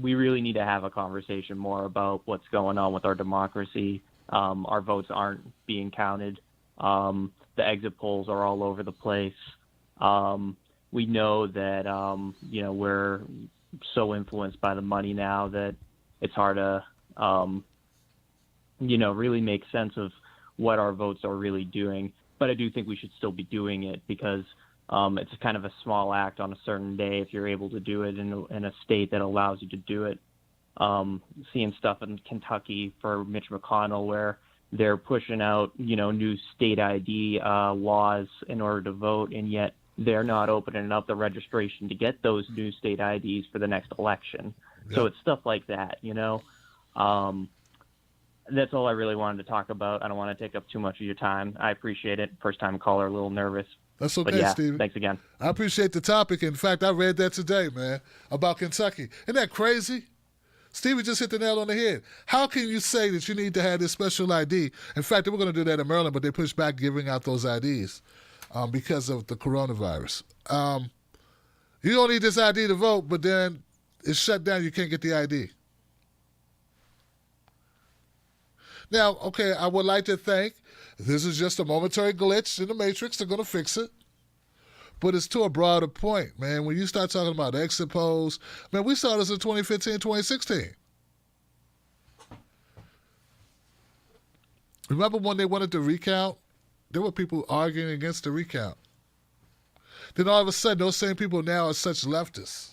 We really need to have a conversation more about what's going on with our democracy. Our votes aren't being counted. The exit polls are all over the place. We know that, you know, we're so influenced by the money now that it's hard to, you know, really make sense of what our votes are really doing. But I do think we should still be doing it because it's kind of a small act on a certain day if you're able to do it in a state that allows you to do it. Seeing stuff in Kentucky for Mitch McConnell where they're pushing out, you know, new state ID laws in order to vote, and yet they're not opening up the registration to get those new state IDs for the next election. Yep. So it's stuff like that, you know. That's all I really wanted to talk about. I don't want to take up too much of your time. I appreciate it. First time caller, a little nervous. That's okay, but yeah, Stevie. Thanks again. I appreciate the topic. In fact, I read that today, man, about Kentucky. Isn't that crazy? Stevie just hit the nail on the head. How can you say that you need to have this special ID? In fact, they were going to do that in Maryland, but they pushed back giving out those IDs because of the coronavirus. You don't need this ID to vote, but then it's shut down. You can't get the ID. Now, okay, I would like to think this is just a momentary glitch in the matrix. They're going to fix it. But it's to a broader point, man. When you start talking about exit polls, man, we saw this in 2015, 2016. Remember when they wanted to recount? There were people arguing against the recount. Then all of a sudden, those same people now are such leftists.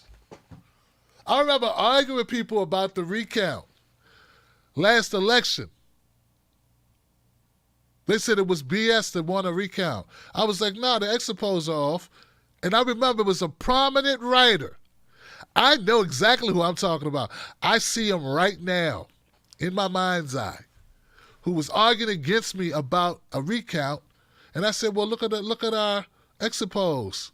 I remember arguing with people about the recount last election. They said it was BS to want to recount. I was like, no, the exit polls are off. And I remember it was a prominent writer. I know exactly who I'm talking about. I see him right now in my mind's eye, who was arguing against me about a recount. And I said, well, look at our exit polls.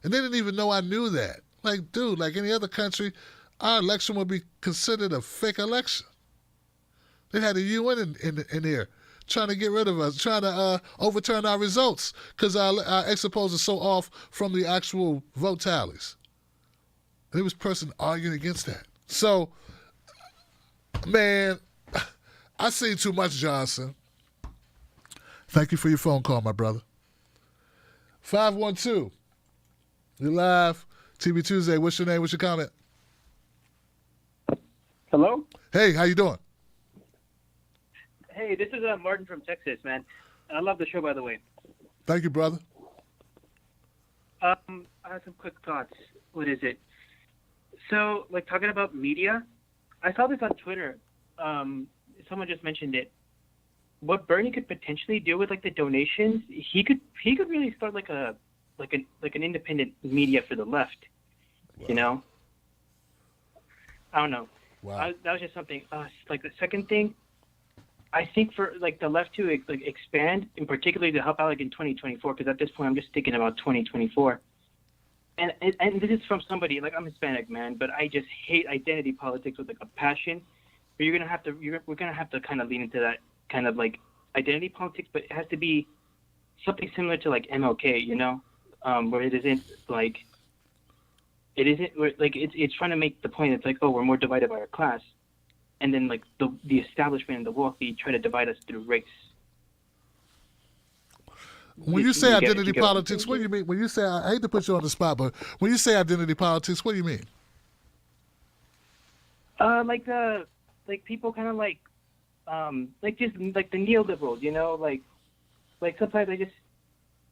And they didn't even know I knew that. Like, dude, like any other country, our election would be considered a fake election. They had a UN in here, trying to get rid of us, trying to overturn our results because our exit polls are so off from the actual vote tallies. And there was a person arguing against that. So, man, I see too much, Johnson. Thank you for your phone call, my brother. 512. You're live. TV Tuesday. What's your name? What's your comment? Hello? Hey, how you doing? Hey, this is Martin from Texas, man. I love the show, by the way. Thank you, brother. I have some quick thoughts. What is it? So, like, talking about media, I saw this on Twitter. Someone just mentioned it. What Bernie could potentially do with, like, the donations, he could really start like an independent media for the left. Wow. You know? I don't know. Wow. That was just something. Like the second thing, I think for like the left to like expand, in particularly to help out like in 2024, because at this point I'm just thinking about 2024. And this is from somebody, like I'm Hispanic, man, but I just hate identity politics with like a passion. But we're gonna have to kind of lean into that kind of like identity politics, but it has to be something similar to like MLK, you know, where it isn't like it's trying to make the point. It's like, oh, we're more divided by our class, and then like the establishment and the wealthy try to divide us through race. When you say identity politics, what do you mean? When you say, I hate to put you on the spot, but when you say identity politics, what do you mean? Like people kind of like just like the neoliberals, you know, like sometimes they just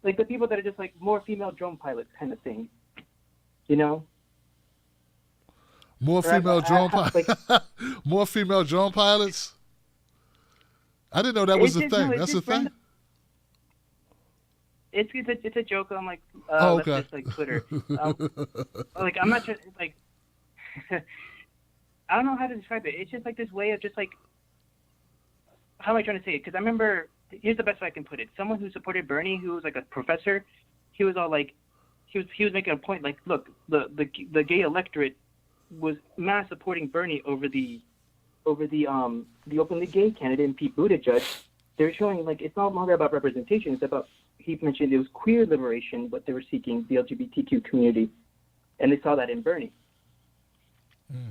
like the people that are just like more female drone pilots kind of thing, you know. More female drone pilots. More female drone pilots. I didn't know that was a thing. That's a thing. it's a joke on like Okay. leftist like Twitter. Like I'm not just like I don't know how to describe it. It's just like this way of just like how am I trying to say it? Because I remember here's the best way I can put it. Someone who supported Bernie, who was like a professor, he was all like he was making a point like, look, the gay electorate was mass supporting Bernie over the openly gay candidate and Pete Buttigieg. They're showing like it's no longer about representation. It's about he mentioned it was queer liberation, what they were seeking, the LGBTQ community, and they saw that in Bernie.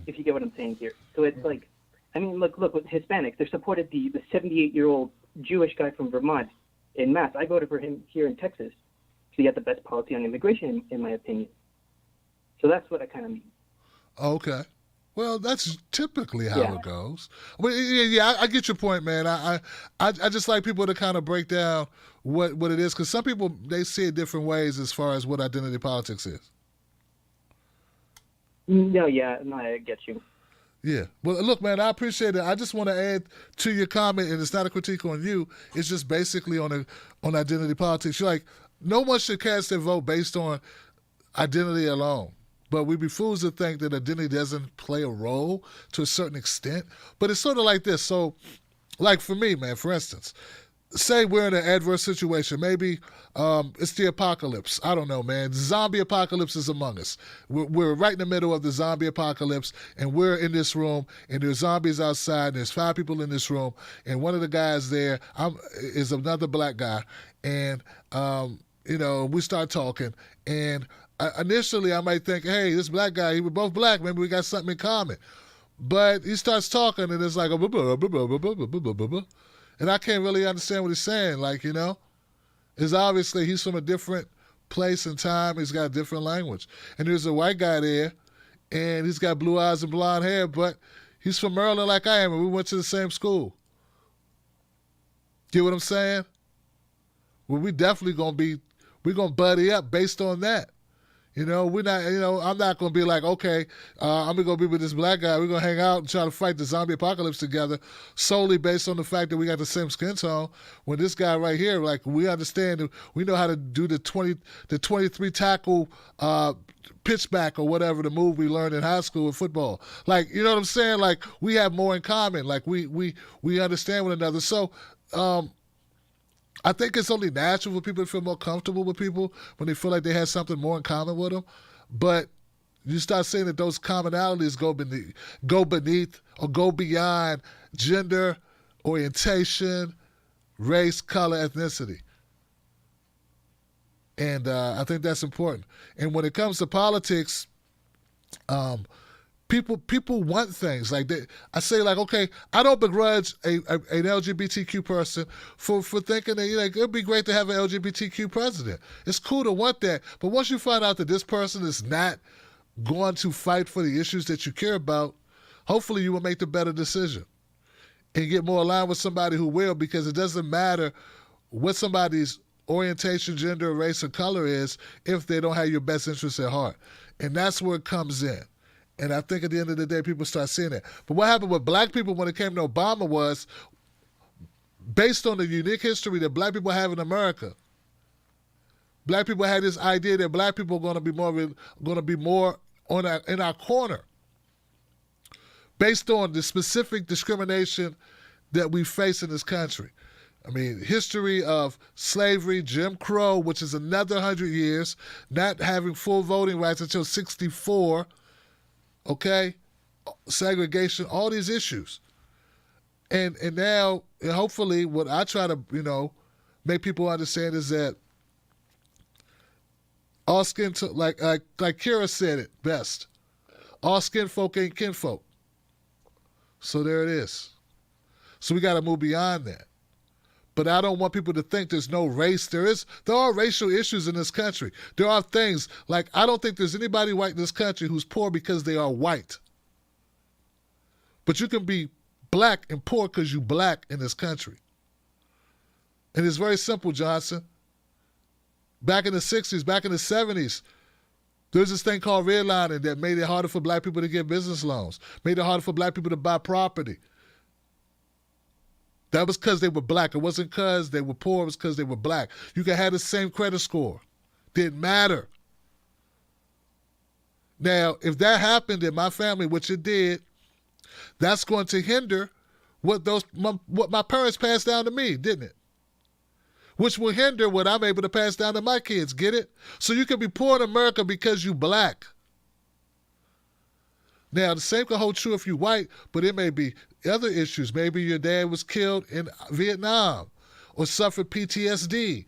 If you get what I'm saying here. So it's like, I mean, look with Hispanics. They supported the 78-year-old Jewish guy from Vermont in mass. I voted for him here in Texas. So he had the best policy on immigration, in my opinion. So that's what I kind of mean. Okay. Well, that's typically how it goes. Well, yeah, I get your point, man. I just like people to kind of break down what it is, because some people, they see it different ways as far as what identity politics is. No, I get you. Yeah. Well, look, man, I appreciate it. I just want to add to your comment, and it's not a critique on you. It's just basically on identity politics. You're like, no one should cast their vote based on identity alone. But we'd be fools to think that identity doesn't play a role to a certain extent. But it's sort of like this. So, like for me, man, for instance, say we're in an adverse situation. Maybe it's the apocalypse. I don't know, man. The zombie apocalypse is among us. We're right in the middle of the zombie apocalypse, and we're in this room, and there's zombies outside, and there's 5 people in this room, and one of the guys there is another black guy, and we start talking, and initially I might think, hey, this black guy, we're both black, maybe we got something in common. But he starts talking, and it's like, and I can't really understand what he's saying. Like, it's obviously he's from a different place and time. He's got a different language. And there's a white guy there, and he's got blue eyes and blonde hair, but he's from Maryland like I am, and we went to the same school. Get what I'm saying? Well, we definitely we're going to buddy up based on that. We're not, I'm not going to be like, okay, I'm going to go be with this black guy. We're going to hang out and try to fight the zombie apocalypse together solely based on the fact that we got the same skin tone. When this guy right here, like, we understand, we know how to do the 23 tackle pitchback or whatever, the move we learned in high school in football. Like, you know what I'm saying? Like, we have more in common. Like, we understand one another. So, I think it's only natural for people to feel more comfortable with people when they feel like they have something more in common with them. But you start saying that those commonalities go beneath or go beyond gender, orientation, race, color, ethnicity. And I think that's important. And when it comes to politics, people want things like that. I say, like, okay, I don't begrudge an LGBTQ person for thinking that, it'd be great to have an LGBTQ president. It's cool to want that, but once you find out that this person is not going to fight for the issues that you care about, hopefully you will make the better decision and get more aligned with somebody who will, because it doesn't matter what somebody's orientation, gender, race, or color is if they don't have your best interests at heart. And that's where it comes in. And I think at the end of the day, people start seeing it. But what happened with black people when it came to Obama was, based on the unique history that black people have in America, black people had this idea that black people are going to be more in our corner, based on the specific discrimination that we face in this country. I mean, history of slavery, Jim Crow, which is another 100 years, not having full voting rights until 1964. Okay, segregation, all these issues, and now, and hopefully, what I try to make people understand is that all skin like Kira said it best, all skin folk ain't kinfolk. So there it is. So we got to move beyond that. But I don't want people to think there's no race. There are racial issues in this country. There are things like, I don't think there's anybody white in this country who's poor because they are white. But you can be black and poor because you black in this country. And it's very simple, Johnson. Back in the 60s, back in the 70s, there's this thing called redlining that made it harder for black people to get business loans, made it harder for black people to buy property. That was because they were black. It wasn't because they were poor. It was because they were black. You could have the same credit score. Didn't matter. Now, if that happened in my family, which it did, that's going to hinder what my parents passed down to me, didn't it? Which will hinder what I'm able to pass down to my kids. Get it? So you can be poor in America because you black. Now, the same can hold true if you're white, but it may be other issues. Maybe your dad was killed in Vietnam or suffered PTSD,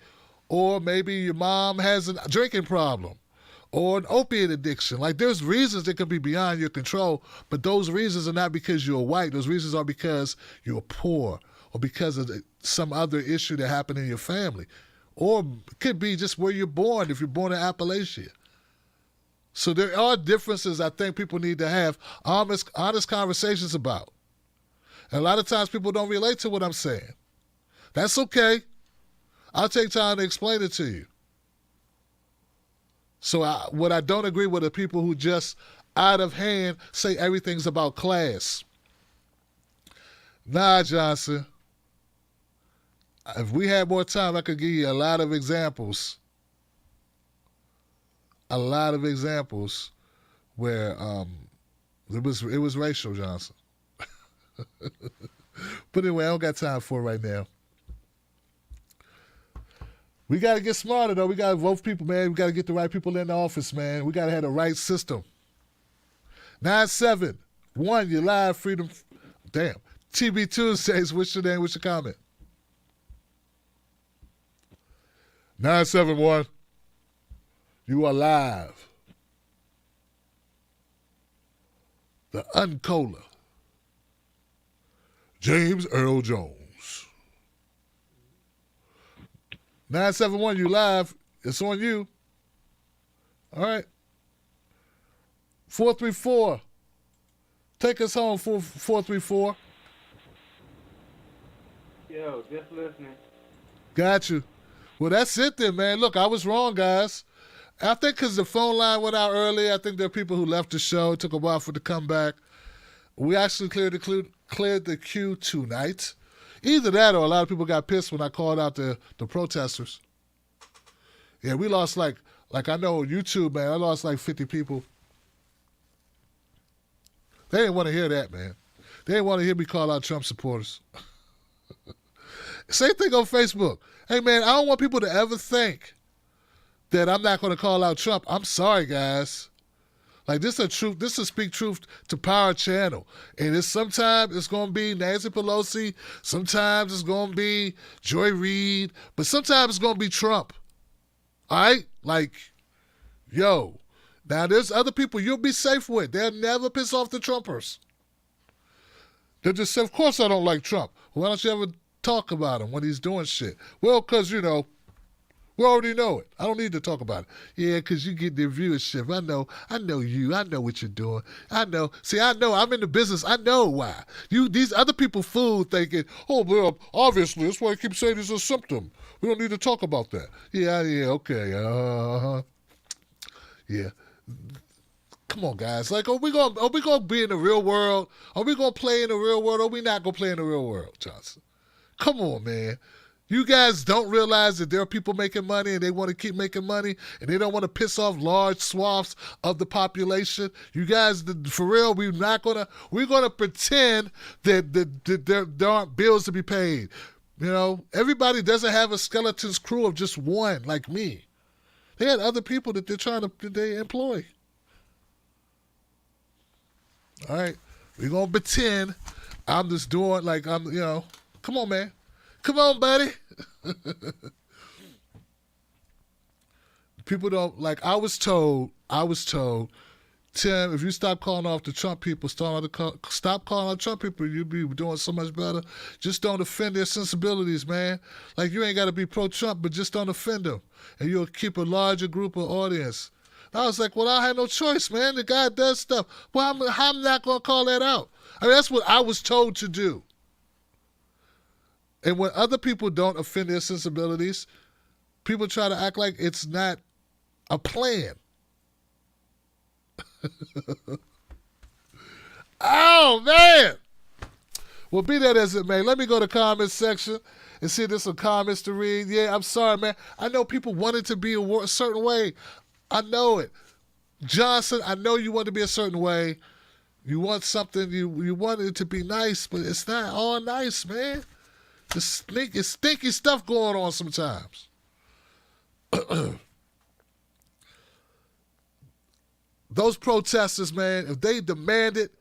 or maybe your mom has a drinking problem or an opiate addiction. Like, there's reasons that could be beyond your control, but those reasons are not because you're white. Those reasons are because you're poor or because of some other issue that happened in your family. Or it could be just where you're born, if you're born in Appalachia. So there are differences I think people need to have honest conversations about. And a lot of times people don't relate to what I'm saying. That's okay. I'll take time to explain it to you. So what I don't agree with are people who just out of hand say everything's about class. Nah, Johnson. If we had more time, I could give you a lot of examples. A lot of examples where it was racial, Johnson. But anyway, I don't got time for it right now. We got to get smarter, though. We got to vote for people, man. We got to get the right people in the office, man. We got to have the right system. 971, you live, freedom. Damn. TB Tuesdays, what's your name? What's your comment? 971, you are live. The Uncola. James Earl Jones. 971, you live. It's on you. All right. 434. Take us home, 434. Yo, just listening. Got you. Well, that's it then, man. Look, I was wrong, guys. I think because the phone line went out early, I think there are people who left the show. It took a while for it to come back. We actually cleared the queue tonight. Either that or a lot of people got pissed when I called out the protesters. Yeah, we lost like I know YouTube, man, I lost like 50 people. They didn't want to hear that, man. They didn't want to hear me call out Trump supporters. Same thing on Facebook. Hey, man, I don't want people to ever think that I'm not going to call out Trump. I'm sorry, guys. Like, this is a truth. This is Speak Truth to Power channel. And sometimes it's going to be Nancy Pelosi. Sometimes it's going to be Joy Reid. But sometimes it's going to be Trump. All right? Like, yo. Now, there's other people you'll be safe with. They'll never piss off the Trumpers. They'll just say, of course I don't like Trump. Why don't you ever talk about him when he's doing shit? Well, because, we already know it. I don't need to talk about it. Yeah, because you get the viewership. I know you. I know what you're doing. I know. See, I know. I'm in the business. I know why. These other people fool thinking, oh, well, obviously, that's why I keep saying it's a symptom. We don't need to talk about that. Yeah, okay. Yeah. Come on, guys. Like, are we gonna be in the real world? Are we gonna play in the real world? Or are we not gonna play in the real world, Johnson? Come on, man. You guys don't realize that there are people making money and they want to keep making money and they don't want to piss off large swaths of the population. You guys, for real, we're gonna pretend that there aren't bills to be paid. Everybody doesn't have a skeleton's crew of just one like me. They had other people that they employ. All right, we're gonna pretend I'm just doing like I'm, come on, man. Come on, buddy. People don't, like, I was told, Tim, if you stop calling off the Trump people, stop calling out Trump people, you'll be doing so much better. Just don't offend their sensibilities, man. Like, you ain't got to be pro-Trump, but just don't offend them. And you'll keep a larger group of audience. And I was like, well, I had no choice, man. The guy does stuff. Well, I'm not going to call that out. I mean, that's what I was told to do. And when other people don't offend their sensibilities, people try to act like it's not a plan. Oh, man. Well, be that as it may, let me go to the comments section and see if there's some comments to read. Yeah, I'm sorry, man. I know people wanted to be a certain way. I know it. Johnson, I know you want to be a certain way. You want something, you want it to be nice, but it's not all nice, man. It's stinky stuff going on sometimes. Those protesters, man, if they demanded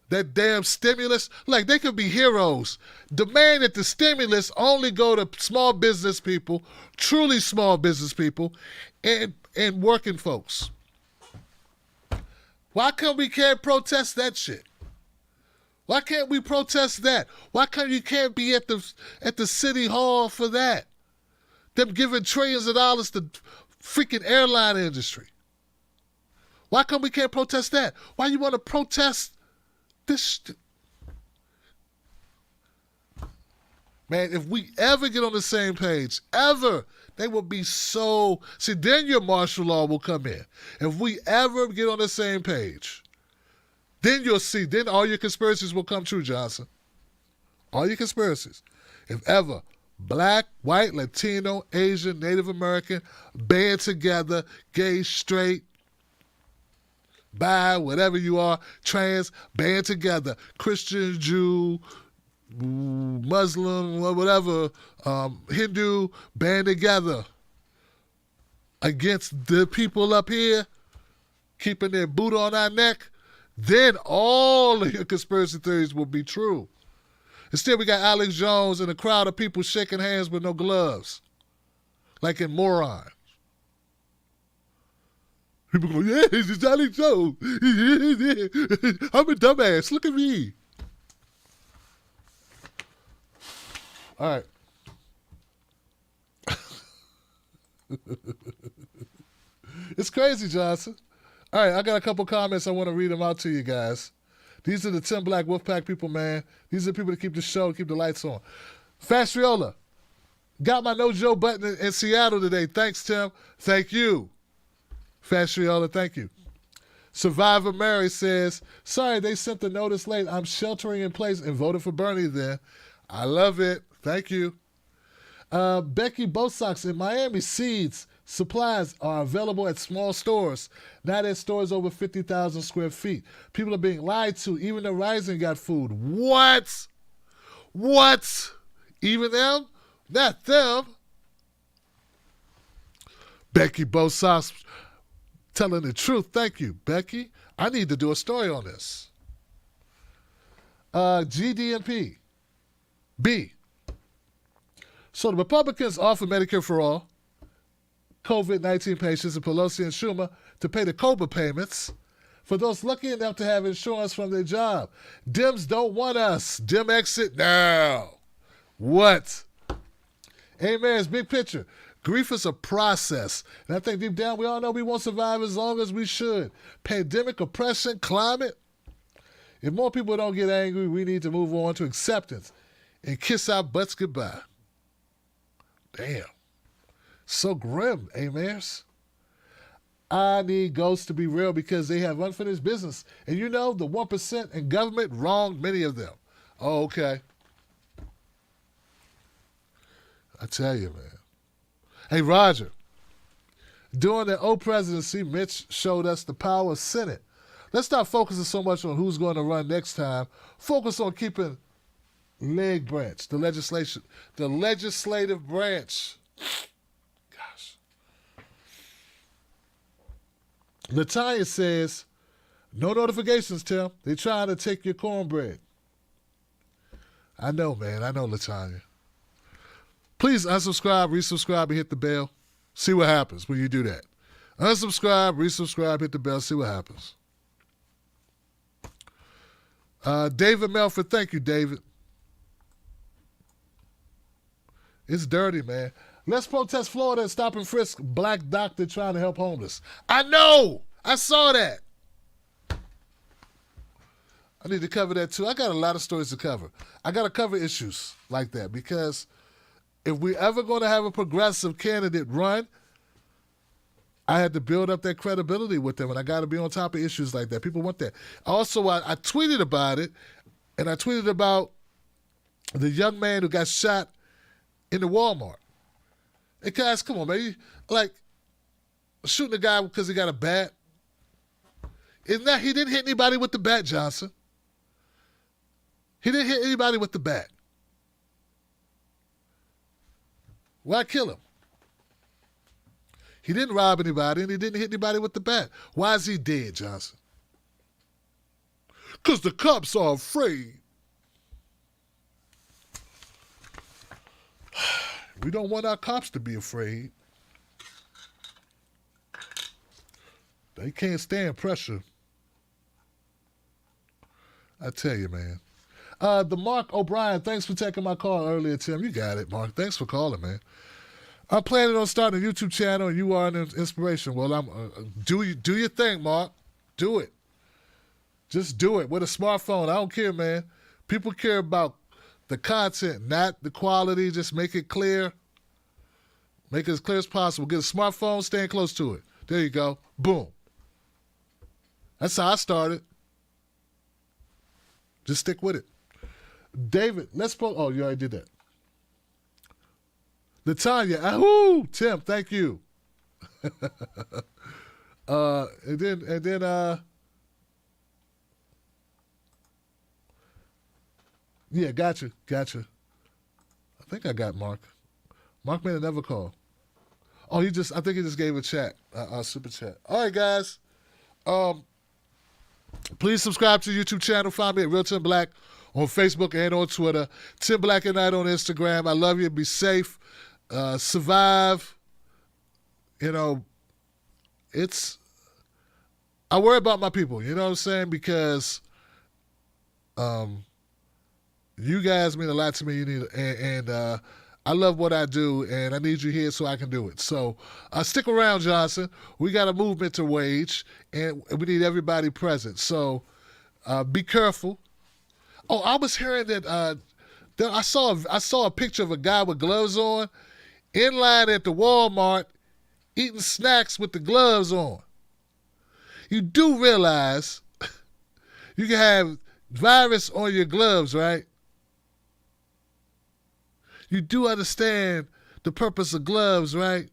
that damn stimulus, like they could be heroes. Demand that the stimulus only go to small business people, truly small business people, and working folks. Why can't protest that shit? Why can't we protest that? Why you can't be at the city hall for that? Them giving trillions of dollars to freaking airline industry. Why come we can't protest that? Why you want to protest this? Man, if we ever get on the same page, ever, they will be so... See, then your martial law will come in. If we ever get on the same page, then you'll see, then all your conspiracies will come true, Johnson. All your conspiracies. If ever, black, white, Latino, Asian, Native American, band together, gay, straight, bi, whatever you are, trans, band together, Christian, Jew, Muslim, whatever, Hindu, band together against the people up here, keeping their boot on our neck, then all of your conspiracy theories will be true. Instead, we got Alex Jones and a crowd of people shaking hands with no gloves, like in Moron. People go, yeah, it's Alex Jones. I'm a dumbass. Look at me. All right. It's crazy, Johnson. All right, I got a couple comments. I want to read them out to you guys. These are the 10 Black Wolfpack people, man. These are the people that keep the show, keep the lights on. Fastriola, got my no Joe button in Seattle today. Thanks, Tim. Thank you. Fastriola, thank you. Survivor Mary says, sorry, they sent the notice late. I'm sheltering in place and voted for Bernie then. I love it. Thank you. Becky Bosox in Miami, seeds, supplies are available at small stores, not at stores over 50,000 square feet. People are being lied to. Even the Rising got food. What? What? Even them? Not them. Becky Bosox telling the truth. Thank you, Becky. I need to do a story on this. GDMP. B. So the Republicans offer Medicare for all, COVID-19 patients, and Pelosi and Schumer to pay the COBRA payments for those lucky enough to have insurance from their job. Dems don't want us. Dem exit now. What? Amen. Big picture. Grief is a process. And I think deep down we all know we won't survive as long as we should. Pandemic, oppression, climate. If more people don't get angry, we need to move on to acceptance and kiss our butts goodbye. Damn. So grim, amens. I need ghosts to be real because they have unfinished business. And you know, the 1% in government wronged many of them. Oh, okay. I tell you, man. Hey, Roger. During the old presidency, Mitch showed us the power of Senate. Let's stop focusing so much on who's going to run next time. Focus on keeping leg branch, the legislative branch. Gosh. Latanya says, no notifications, Tim. They're trying to take your cornbread. I know, man. I know, Latanya. Please unsubscribe, resubscribe, and hit the bell. See what happens when you do that. Unsubscribe, resubscribe, hit the bell, see what happens. David Melford, thank you, David. It's dirty, man. Let's protest Florida and stop and frisk black doctor trying to help homeless. I know. I saw that. I need to cover that too. I got a lot of stories to cover. I got to cover issues like that because if we ever going to have a progressive candidate run, I had to build up that credibility with them, and I got to be on top of issues like that. People want that. Also, I tweeted about it, and I tweeted about The young man who got shot in the Walmart. Hey, guys, come on, man. Like, shooting a guy because he got a bat. Isn't that he didn't hit anybody with the bat, Johnson? He didn't hit anybody with the bat. Why kill him? He didn't rob anybody, and he didn't hit anybody with the bat. Why is he dead, Johnson? Because the cops are afraid. We don't want our cops to be afraid. They can't stand pressure. I tell you, man. The Mark O'Brien, thanks for taking my call earlier, Tim. You got it, Mark. Thanks for calling, man. I'm planning on starting a YouTube channel, and you are an inspiration. Well, do your thing, Mark. Do it. Just do it with a smartphone. I don't care, man. People care about the content, not the quality. Just make it clear. Make it as clear as possible. Get a smartphone, stand close to it. There you go. Boom. That's how I started. Just stick with it. David, let's put. Oh, you already did that. Natanya, ahoo, Tim, thank you. and then, yeah, gotcha. I think I got Mark. Mark made another call. Oh, I think he just gave a chat, a super chat. All right, guys. Please subscribe to the YouTube channel. Find me at Real Tim Black on Facebook and on Twitter. Tim Black at Night on Instagram. I love you. Be safe. Survive. You know, I worry about my people. You know what I'm saying? Because you guys mean a lot to me. You need and I love what I do, and I need you here so I can do it. So stick around, Johnson. We got a movement to wage, and we need everybody present. So be careful. Oh, I was hearing that I saw a picture of a guy with gloves on in line at the Walmart eating snacks with the gloves on. You do realize you can have virus on your gloves, right? You do understand the purpose of gloves, right?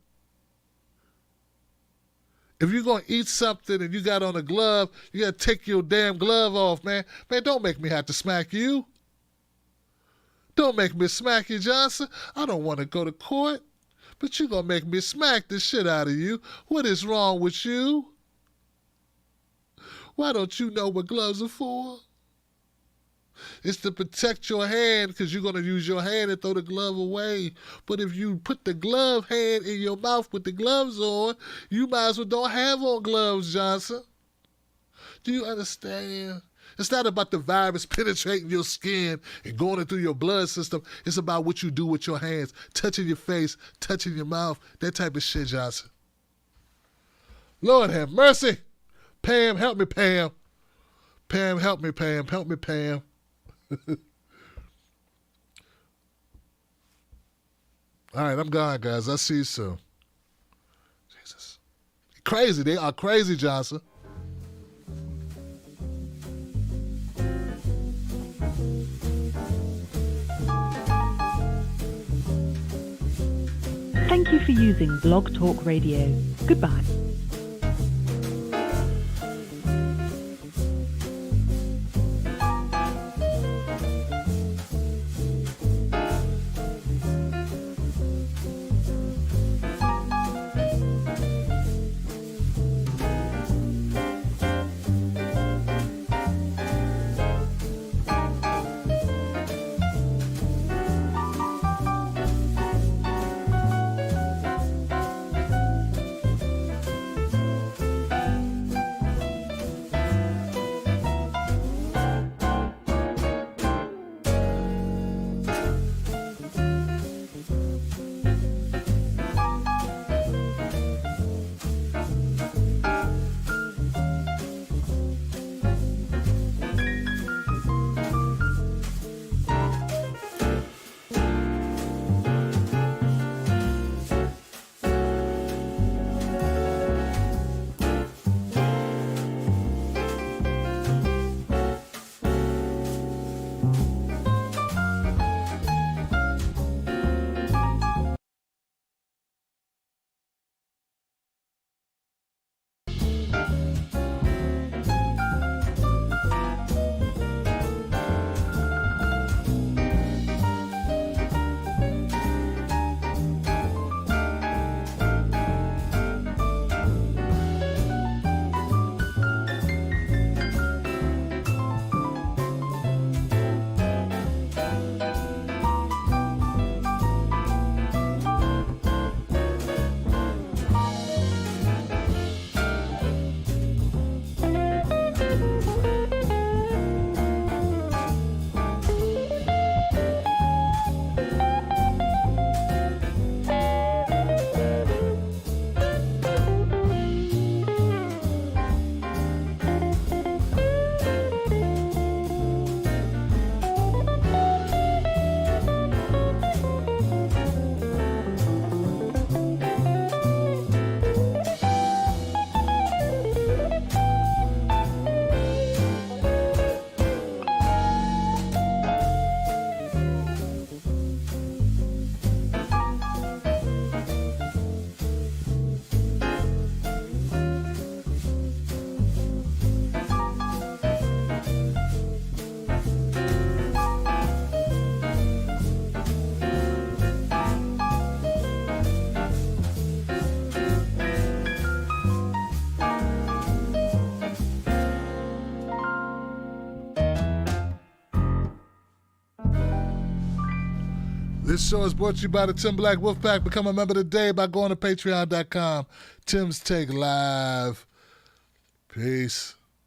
If you're going to eat something and you got on a glove, you got to take your damn glove off, man. Man, don't make me have to smack you. Don't make me smack you, Johnson. I don't want to go to court, but you're going to make me smack the shit out of you. What is wrong with you? Why don't you know what gloves are for? It's to protect your hand because you're going to use your hand and throw the glove away. But if you put the glove hand in your mouth with the gloves on, you might as well don't have on gloves, Johnson. Do you understand? It's not about the virus penetrating your skin and going through your blood system. It's about what you do with your hands, touching your face, touching your mouth, that type of shit, Johnson. Lord have mercy. Pam, help me, Pam. Pam, help me, Pam. Help me, Pam. All right, I'm gone, guys. I'll see you soon. Jesus. Crazy. They are crazy, Johnson. Thank you for using Blog Talk Radio. Goodbye. This show is brought to you by the Tim Black Wolfpack. Become a member today by going to patreon.com. Tim's Take Live. Peace.